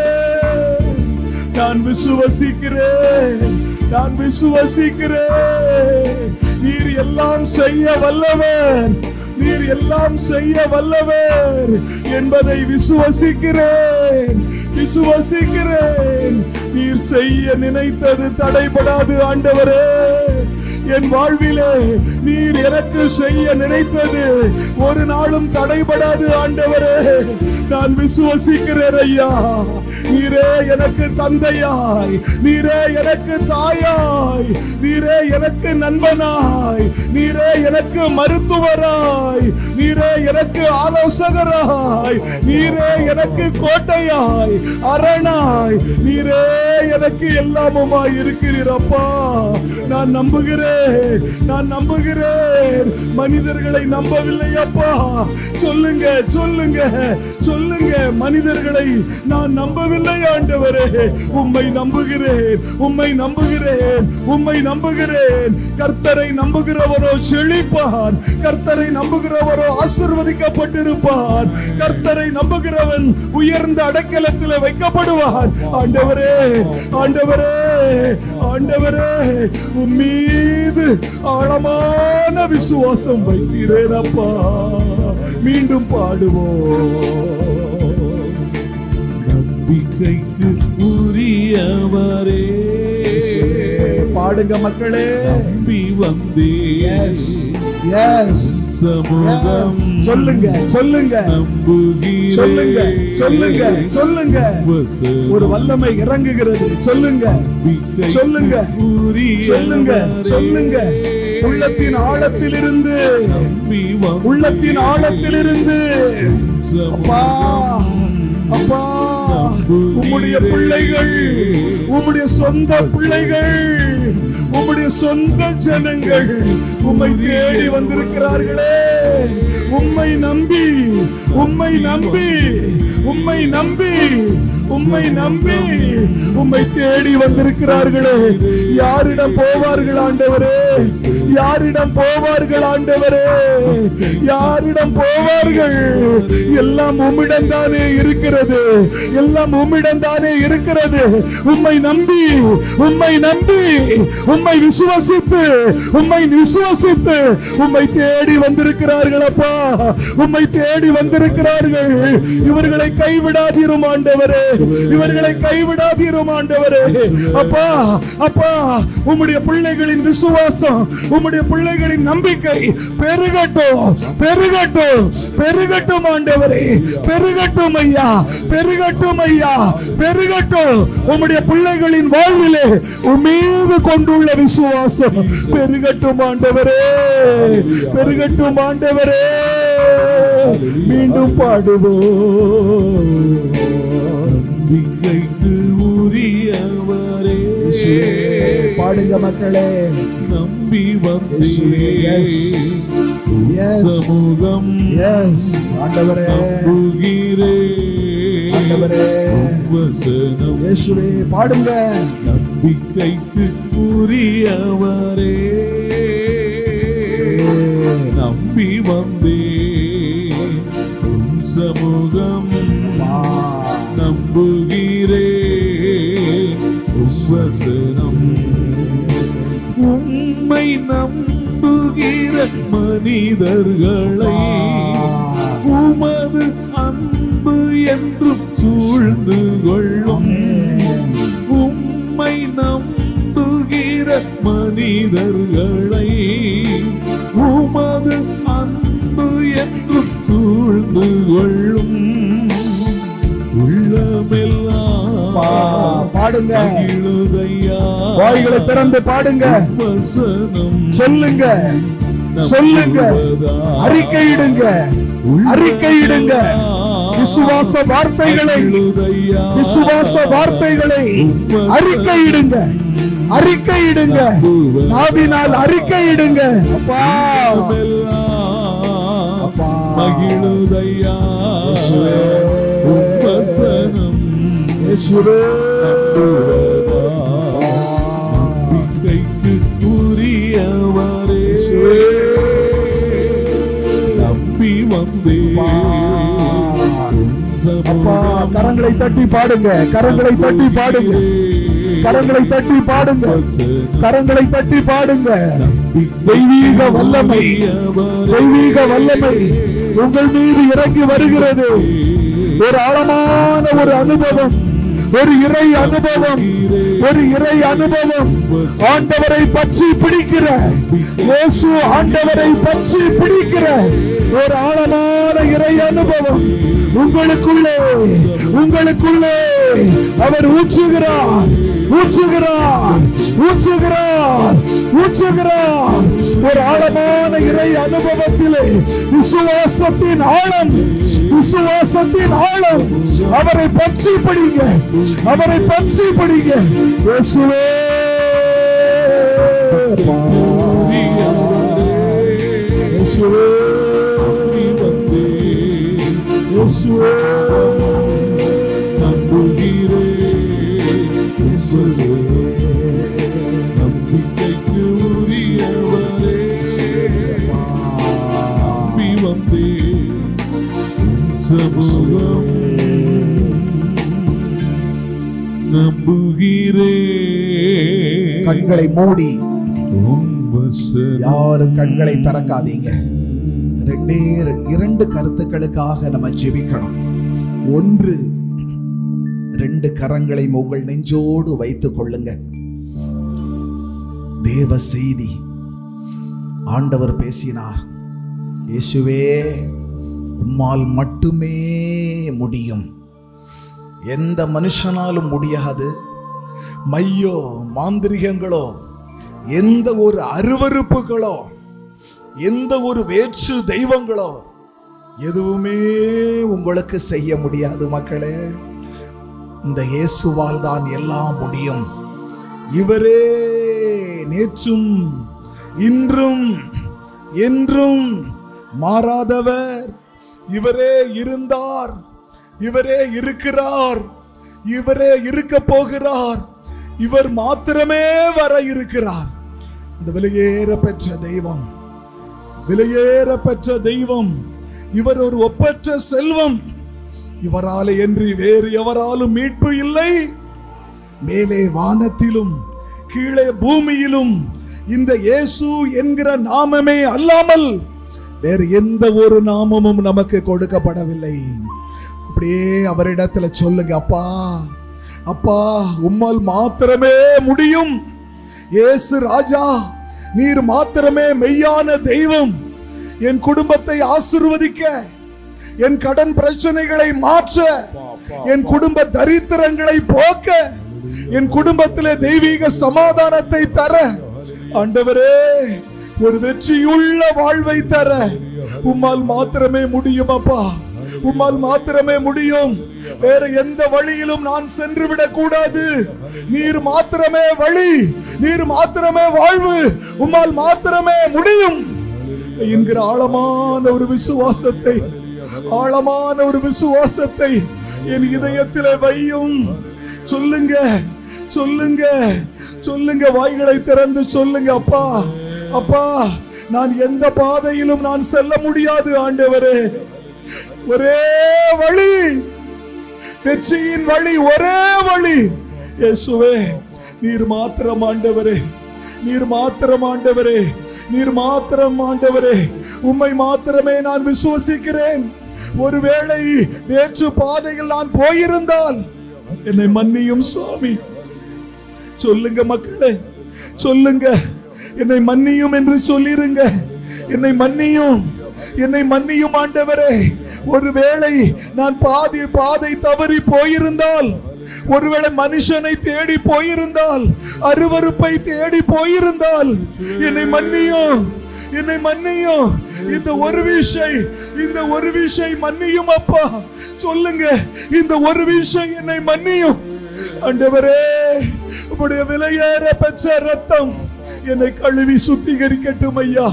நான் விசுவசிக்கிறேன், நான் விசுவசிக்கிறேன். நீர் எல்லாம் செய்ய வல்லவர், நீர் எல்லாம் செய்ய வல்லவர் என்பதை விசுவசிக்கிறேன், விசுவசிக்கிறேன். நீர் செய்ய நினைத்தது தடைபடாது ஆண்டவரே. என் வாழ்விலே நீர் எனக்கு செய்ய நினைத்தது ஒரு நாளும் தடைபடாது ஆண்டவரே. நான் விசுவசிக்கிறேன் ஐயா. நீரே எனக்கு தந்தையாய், நீரே எனக்கு தாயாய், நீரே எனக்கு நண்பனாய், நீரே எனக்கு மருத்துவராய், நீரே எனக்கு ஆலோசகராய், நீரே எனக்கு கோட்டையாய், அரணாய், நீரே எனக்கு எல்லாமுமாய் இருக்கிறீரப்பா. நான் நம்புகிறேன், நான் நம்புகிறேன். மனிதர்களை நம்பவில்லை அப்பா. சொல்லுங்க, சொல்லுங்க, சொல்லுங்க. மனிதர்களை நான் நம்பவில்லை ஆண்டவரே. உம்மை நம்புகிறேன், உம்மை நம்புகிறேன், உம்மை நம்புகிறேன். கர்த்தரை நம்புகிறவரோ செழிப்பான், கர்த்தரை நம்புகிறவரோ ஆசீர்வதிக்கப்பட்டிருப்பான். கர்த்தரை நம்புகிறவன் உயர்ந்த அடைக்கலத்தில் வைக்கப்படுவான். ஆண்டவரே, ஆண்டவரே, ஆண்டவரே, உம்மீது ஆழமான விசுவாசம் வைக்கிறேன் அப்பா. மீண்டும் பாடுவோம். நம்பிக்கைக்கு உரியவரே, பாடுங்க மக்களே. நம்பி வந்தே சமூகம் சொல்லுங்க, சொல்லுங்க, சொல்லுங்க, சொல்லுங்க, சொல்லுங்க. ஒரு வல்லமை இறங்குகிறது. சொல்லுங்க, சொல்லுங்க, சொல்லுங்க, சொல்லுங்க. உள்ளத்தின் ஆழத்திலிருந்து, உள்ளத்தின் ஆழத்திலிருந்து அப்பா, அப்பா, உம்முடைய பிள்ளைகள், உம்முடைய சொந்த பிள்ளைகள், உம்முடைய சொந்த ஜனங்கள் உம்மை தேடி வந்திருக்கிறார்களே. உம்மை நம்பி, உம்மை நம்பி, உம்மை நம்பி, உம்மை நம்பி உம்மை தேடி வந்திருக்கிறார்களே. யாரிடம் போவார்கள் ஆண்டவரே? யாரிடம் போவார்கள் ஆண்டவரே? யாரிடம் போவார்கள்? எல்லாம் உம்மிடம் தானே இருக்கிறது, எல்லாம் உம்மிடம் தானே இருக்கிறது. உம்மை நம்பி, உம்மை நம்பி, உம்மை விசுவாசித்து, உம்மை விசுவாசித்து உம்மை தேடி வந்திருக்கிறார்கள் அப்பா. உம்மை தேடி வந்திருக்கிறார்கள். இவர்களை கைவிடாதீரும் ஆண்டவரே, இவர்களை கைவிடாதீரும் ஆண்டவரே. அப்பா, அப்பா, உம்முடைய பிள்ளைகளின் விசுவாசம், உம்முடைய பிள்ளைகளின் நம்பிக்கை பெருகட்டும், பெருகட்டும், பெருகட்டும் ஆண்டவரே. பெருகட்டும் ஐயா, பெருகட்டும் ஐயா, பெருகட்டும். உம்முடைய பிள்ளைகளின் வாழ்விலே உம்மீது கொண்டுள்ள விசுவாசம் பெருகட்டும் ஆண்டவரே, பெருகட்டும் ஆண்டவரே. மீண்டும் பாடுவோம். நம்பிக்கைக்கு உரியவரே, பாடுங்க மக்களே. நம்பி வந்தே சமூகம் ஆண்டவரே, நம்புகிறேன் ஆண்டவரே. வசனம் இயேசுவே, பாடுங்க. நம்பிக்கைக்கு உரியவரே, நம்பி வந்தே சமூகம் நம்புகிறேன் வசனம். உம்மை நம்புகிற மனிதர்களை உமது அன்பு என்றும் சூழ்ந்து கொள்ளும். உம்மை நம்புகிற மனிதர்களை உமது அன்பு என்றும் சூழ்ந்து கொள்ளும். உள்ளமெல்லாம் பாடுங்க. மகிழுதையா, வாய்களை திறந்து பாடுங்க. வசனம் சொல்லுங்க, சொல்லுங்க, அறிக்கையிடுங்க, அறிக்கையிடுங்க. விசுவாச வார்த்தைகளை, விசுவாச வார்த்தைகளை அறிக்கையிடுங்க, அறிக்கையிடுங்க. நாவினால் அறிக்கையிடுங்க. அப்பா, அப்பா, மகிழுதையா வசனம் நம்பிக்கைக்கு உரியவரே நம்பி வந்தே. கரங்களை தட்டி பாடுங்க, கரங்களை தட்டி பாடுங்க, கரங்களை தட்டி பாடுங்க, கரங்களை தட்டி பாடுங்க. தெய்வீக வல்லமை, தெய்வீக வல்லமை உங்கள் மீது இறங்கி வருகிறது. ஒரு ஆழமான ஒரு அனுபவம், ஒரு இறை அனுபவம், ஒரு இறை அனுபவம். ஆண்டவரை பற்றி பிடிக்கிற இயேசு, ஆண்டவரை பற்றி பிடிக்கிற ஒரு ஆழமான இறை அனுபவம் உங்களுக்குள்ளே, உங்களுக்குள்ளே அவர் ஊற்றுகிறார், ஊற்றுகிறார், ஊற்றுகிறார், ஊற்றுகிறார். ஒரு ஆழமான இறை அனுபவத்திலே விசுவாசத்தின் ஆழம், விசுவாசத்தின் ஆழம். அவரை பற்றி படிங்க, அவரை பற்றி படிங்க. இயேசுவே இயேசுவே இயேசுவே நம்புகிறே, இயேசுவே நம்பிக்கைக்கு உரியவரே நம்பி வந்தே சமூகம் நம்புகிறே. கண்களை மூடி, யாரும் கண்களை திறக்காதீங்க. இரண்டு கருத்துக்களுக்காக நம்ம ஜெபிக்கணும். ஒன்று, 2 கரங்களை உங்கள் நெஞ்சோடு வைத்துக் கொள்ளுங்க. தேவ செய்தி ஆண்டவர் பேசினார். இயேசுவே உம்மால் மட்டுமே முடியும், எந்த மனுஷனாலும் முடியாது. மையோ மாந்திரிகங்களோ, எந்த ஒரு அருவருப்புகளோ, எந்த ஒரு வேற்று தெய்வங்களோ எதுவுமே உங்களுக்கு செய்ய முடியாது. மக்களே, இந்த இயேசுவால் தான் எல்லாம் முடியும். இவரே நேற்றும் இன்றும் என்றும் மாறாதவர். இவரே இருந்தார், இவரே இருக்கிறார், இவரே இருக்க போகிறார். இவர் மாத்திரமே வர இருக்கிறார். இந்த விலையேற பெற்ற தெய்வம், விலையேற பெற்ற தெய்வம். இவர் ஒரு ஒப்பற்ற செல்வம். இவராலே என்று வேறு எவராலும் மீட்பு இல்லை. மேலே வானத்திலும் கீழே பூமியிலும் இந்த இயேசு என்கிற நாமமே அல்லாமல் வேறு எந்த ஒரு நாமமும் நமக்கு கொடுக்கப்படவில்லை. அப்படியே அவரிடத்துல சொல்லுங்க, அப்பா அப்பா உம்மால் மாத்திரமே முடியும். இயேசு ராஜா, நீர் மாத்திரமே மெய்யான தெய்வம். என் குடும்பத்தை ஆசீர்வதிக்க, என் கடன் பிரச்சனைகளை மாற்ற, என் குடும்ப தரித்திரங்களை போக்க, என் குடும்பத்திலே தெய்வீக சமாதானத்தை தர, ஆண்டவரே ஒரு வெற்றியுள்ள வாழ்வை தர உம்மால் மாத்திரமே முடியும். அப்பா உம்மால் மாத்திரமே முடியும். வேற எந்த வழியிலும் நான் சென்று விடக் கூடாது. நீர் மாத்திரமே வழி, நீர் மாத்திரமே வாழ்வு, உம்மால் மாத்திரமே முடியும் என்கிற ஆழமான ஒரு விசுவாசத்தை, ஆழமான ஒரு விசுவாசத்தை என் இதயத்திலே வையும். சொல்லுங்க, சொல்லுங்க, சொல்லுங்க, வாய்களை திறந்து சொல்லுங்க. அப்பா அப்பா, நான் எந்த பாதையிலும் நான் செல்ல முடியாது ஆண்டவரே. ஒரே வழி, வெற்றியின் வழி, ஒரே வழி இயேசுவே. நீர் மாத்திரம் ஆண்டவரே, நீர் மாத்திரம் ஆண்டவரே, நீர் மாத்திரம் ஆண்டவரே. உம்மை மாத்திரமே நான் விசுவசிக்கிறேன். ஒருவேளை வேற்று பாதையில் நான் போயிருந்தால் என்னை மன்னியும் சுவாமி. சொல்லுங்க மக்களே, சொல்லுங்க, என்னை மன்னியும் என்று சொல்லிருங்க. என்னை மன்னியும், என்னை மன்னியும் ஆண்டவரே. ஒருவேளை நான் பாதை தவறி போயிருந்தால், ஒருவேளை மனுஷனை தேடி போயிருந்தால், அருவருப்பை தேடி போயிருந்தால் என்னை மன்னியும், என்னை மன்னியும். இந்த ஒரு விஷயம் மன்னியும் அப்பா. சொல்லுங்க, இந்த ஒரு விஷயம் என்னை மன்னியும் ஆண்டவரே. உம்முடைய விலையேற பெற்ற ரத்தம் என்னை கழுவி சுத்திகரிக்கட்டும் ஐயா,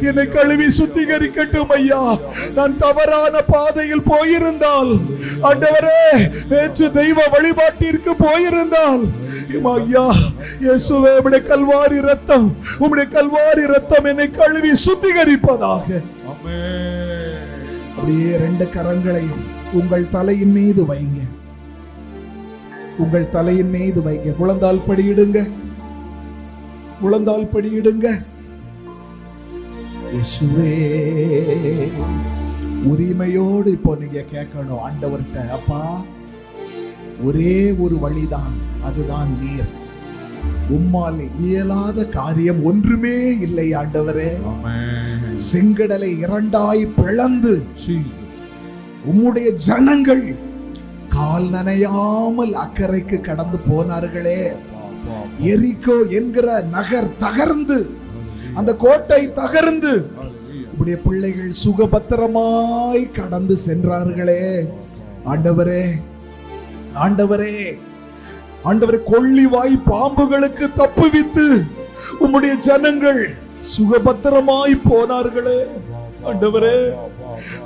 என்னை கழுவி சுத்திகரிக்கட்டும் ஐயா. நான் தவறான பாதையில் போயிருந்தால் ஆண்டவரே, நேற்று தெய்வ வழிபாட்டிற்கு போயிருந்தால் ஐயா இயேசுவே, உம்முடைய கல்வாரி ரத்தம், உம்முடைய கல்வாரி ரத்தம் என்னை கழுவி சுத்திகரிப்பதாக. அப்படியே 2 கரங்களையும் உங்கள் தலையின் மீது வைங்க, உங்கள் தலையின் மீது வைங்க. முழந்தால் படியிடுங்க, முழந்தால் படியிடுங்க. இயேசுவே, உரிமையோடு இப்போ நீங்க கேட்கணும் ஆண்டவர்கிட்ட, அப்பா ஒரே ஒரு வழிதான், அதுதான் நீர். உம்மால் இயலாத காரியம் ஒன்றுமே இல்லை ஆண்டவரே. செங்கடலை 2ஆய் பிளந்து உம்முடைய ஜனங்கள் கால் நனையாமல் அக்கறைக்கு கடந்து போனார்களே. எரிகோ என்கிற நகர் தகர்ந்து, அந்த கோட்டை தகர்ந்து உம்முடைய பிள்ளைகள் சுகபத்திரமாய் கடந்து சென்றார்களே ஆண்டவரே. ஆண்டவரே, ஆண்டவரே, கொள்ளிவாய் பாம்புகளுக்கு தப்புவித்து உம்முடைய ஜனங்கள் சுகபத்திரமாய் போனார்களே ஆண்டவரே.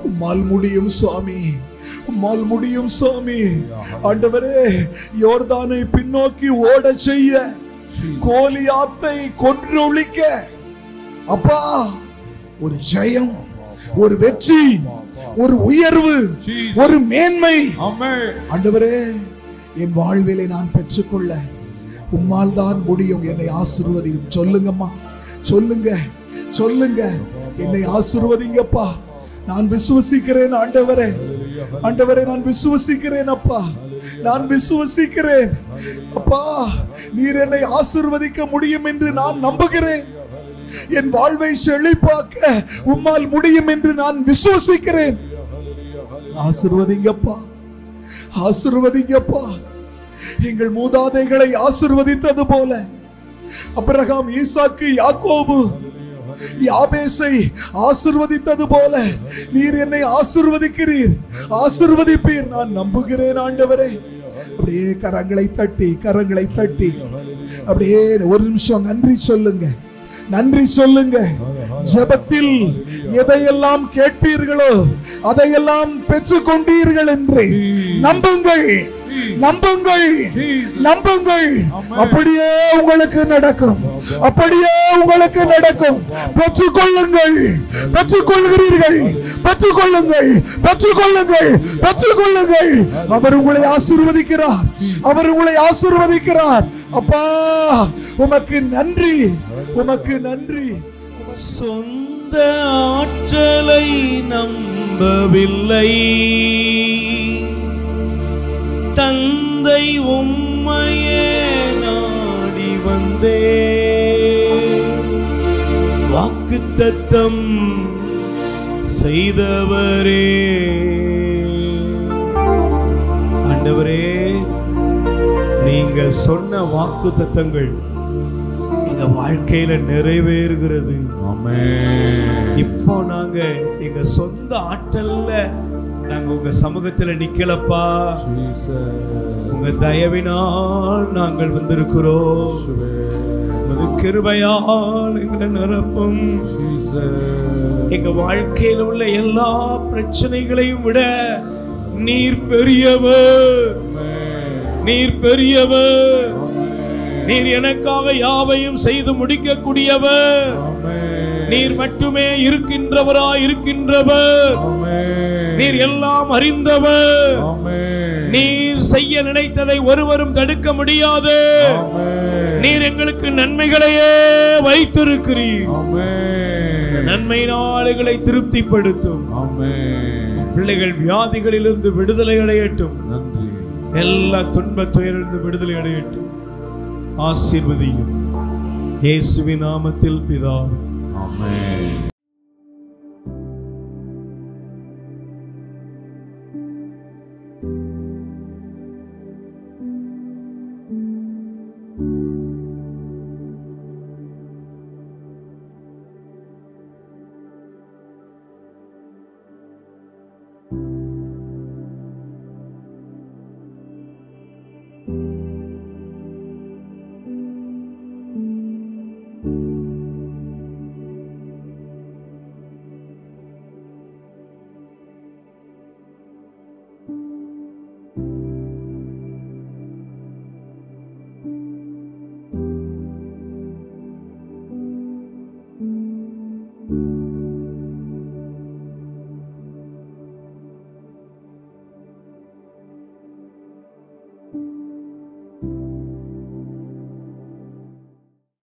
உம்மால் முடியும் சுவாமி, உம்மால் முடியும் சுவாமி. ஆண்டவரே, யோர்தானை பின்னோக்கி ஓட செய்ய, கோலியாத்தை கொன்றொழிக்க அப்பா ஒரு ஜெயம், ஒரு வெற்றி, ஒரு உயர்வு, ஒரு மேன்மை ஆண்டவரே என் வாழ்விலே நான் பெற்றுக்கொள்ள உம்மால் தான் முடியும். என்னை ஆசீர்வதியும். சொல்லுங்கம்மா, சொல்லுங்க, சொல்லுங்க, என்னை ஆசீர்வதிங்கப்பா. நான் விசுவசிக்கிறேன் ஆண்டவரே, ஆண்டவரே நான் விசுவசிக்கிறேன் அப்பா, நான் விசுவசிக்கிறேன் அப்பா. நீர் என்னை ஆசீர்வதிக்க முடியும் என்று நான் நம்புகிறேன். என் வாழ்வை செழிப்பாக்க உம்மால் முடியும் என்று நான் விசுவசிக்கிறேன். ஆசீர்வதிங்கப்பா, ஆசீர்வதிங்கப்பா. எங்கள் மூதாதைகளை ஆசீர்வதித்தது போல ஆபிரகாம், ஈசாக்கு, யாக்கோபு, யாபேசை ஆசீர்வதித்தது போல நீர் என்னை ஆசீர்வதிக்கிறீர், ஆசீர்வதிப்பீர். நான் நம்புகிறேன் ஆண்டவரே. அப்படியே கரங்களை தட்டி, கரங்களை தட்டி அப்படியே ஒரு நிமிஷம் நன்றி சொல்லுங்க, நன்றி சொல்லுங்க. ஜெபத்தில் எதையெல்லாம் கேட்பீர்களோ அதையெல்லாம் பெற்றுக் கொண்டீர்கள் என்று நம்புங்கள், நம்புங்கள், நம்புங்கள். அப்படியே உங்களுக்கு நடக்கும், அப்படியே உங்களுக்கு நடக்கும். பெற்றுக்கொள்ளுங்கள், பெற்றுக்கொள்கிறீர்கள், பெற்றுக்கொள்ளுங்கள், பெற்றுக்கொள்ளுங்கள், பெற்றுக்கொள்ளுங்கள். அவர் உங்களை ஆசீர்வதிக்கிறார், அவர் உங்களை ஆசீர்வதிக்கிறார். அப்பா உமக்கு நன்றி, உமக்கு நன்றி. சொந்த ஆற்றலை நம்பவில்லை, தந்தை உம்மையே நாடி வந்தே. வாக்குத்தத்தம் செய்தவரே ஆண்டவரே, நீங்க சொன்ன வாக்குத்தத்தங்கள் எங்க வாழ்க்கையில நிறைவேறுகிறது. இப்போ நாங்க எங்க சொந்த ஆற்றல்ல நாங்க உங்க சமூகத்துல நிக்கலப்பா, உங்க தயவினால் நாங்கள் வந்திருக்கிறோம். உமது கிருபையால் எங்களை நிரப்பும். எங்க வாழ்க்கையில் உள்ள எல்லா பிரச்சனைகளையும் விட நீர் பெரியவர், நீர் பெரியவர். நீர் எனக்காக யாவையும் செய்து முடிக்கக்கூடியவர். நீர் மட்டுமே இருக்கின்றவராய் இருக்கின்றவர். நீர் எல்லாம் அறிந்தவர். நீர் செய்ய நினைத்ததை ஒருவரும் தடுக்க முடியாது. நீர் எங்களுக்கு நன்மைகளையே வைத்திருக்கிறீர். நன்மை நாளுகளை திருப்திப்படுத்தும். பிள்ளைகள் வியாதிகளிலிருந்து விடுதலை அடையட்டும். எல்லா துன்ப துயரிலிருந்து விடுதலை அடையட்டும். ஆசீர்வதியும் இயேசுவின் நாமத்தில் பிதாவே. ஆமென்.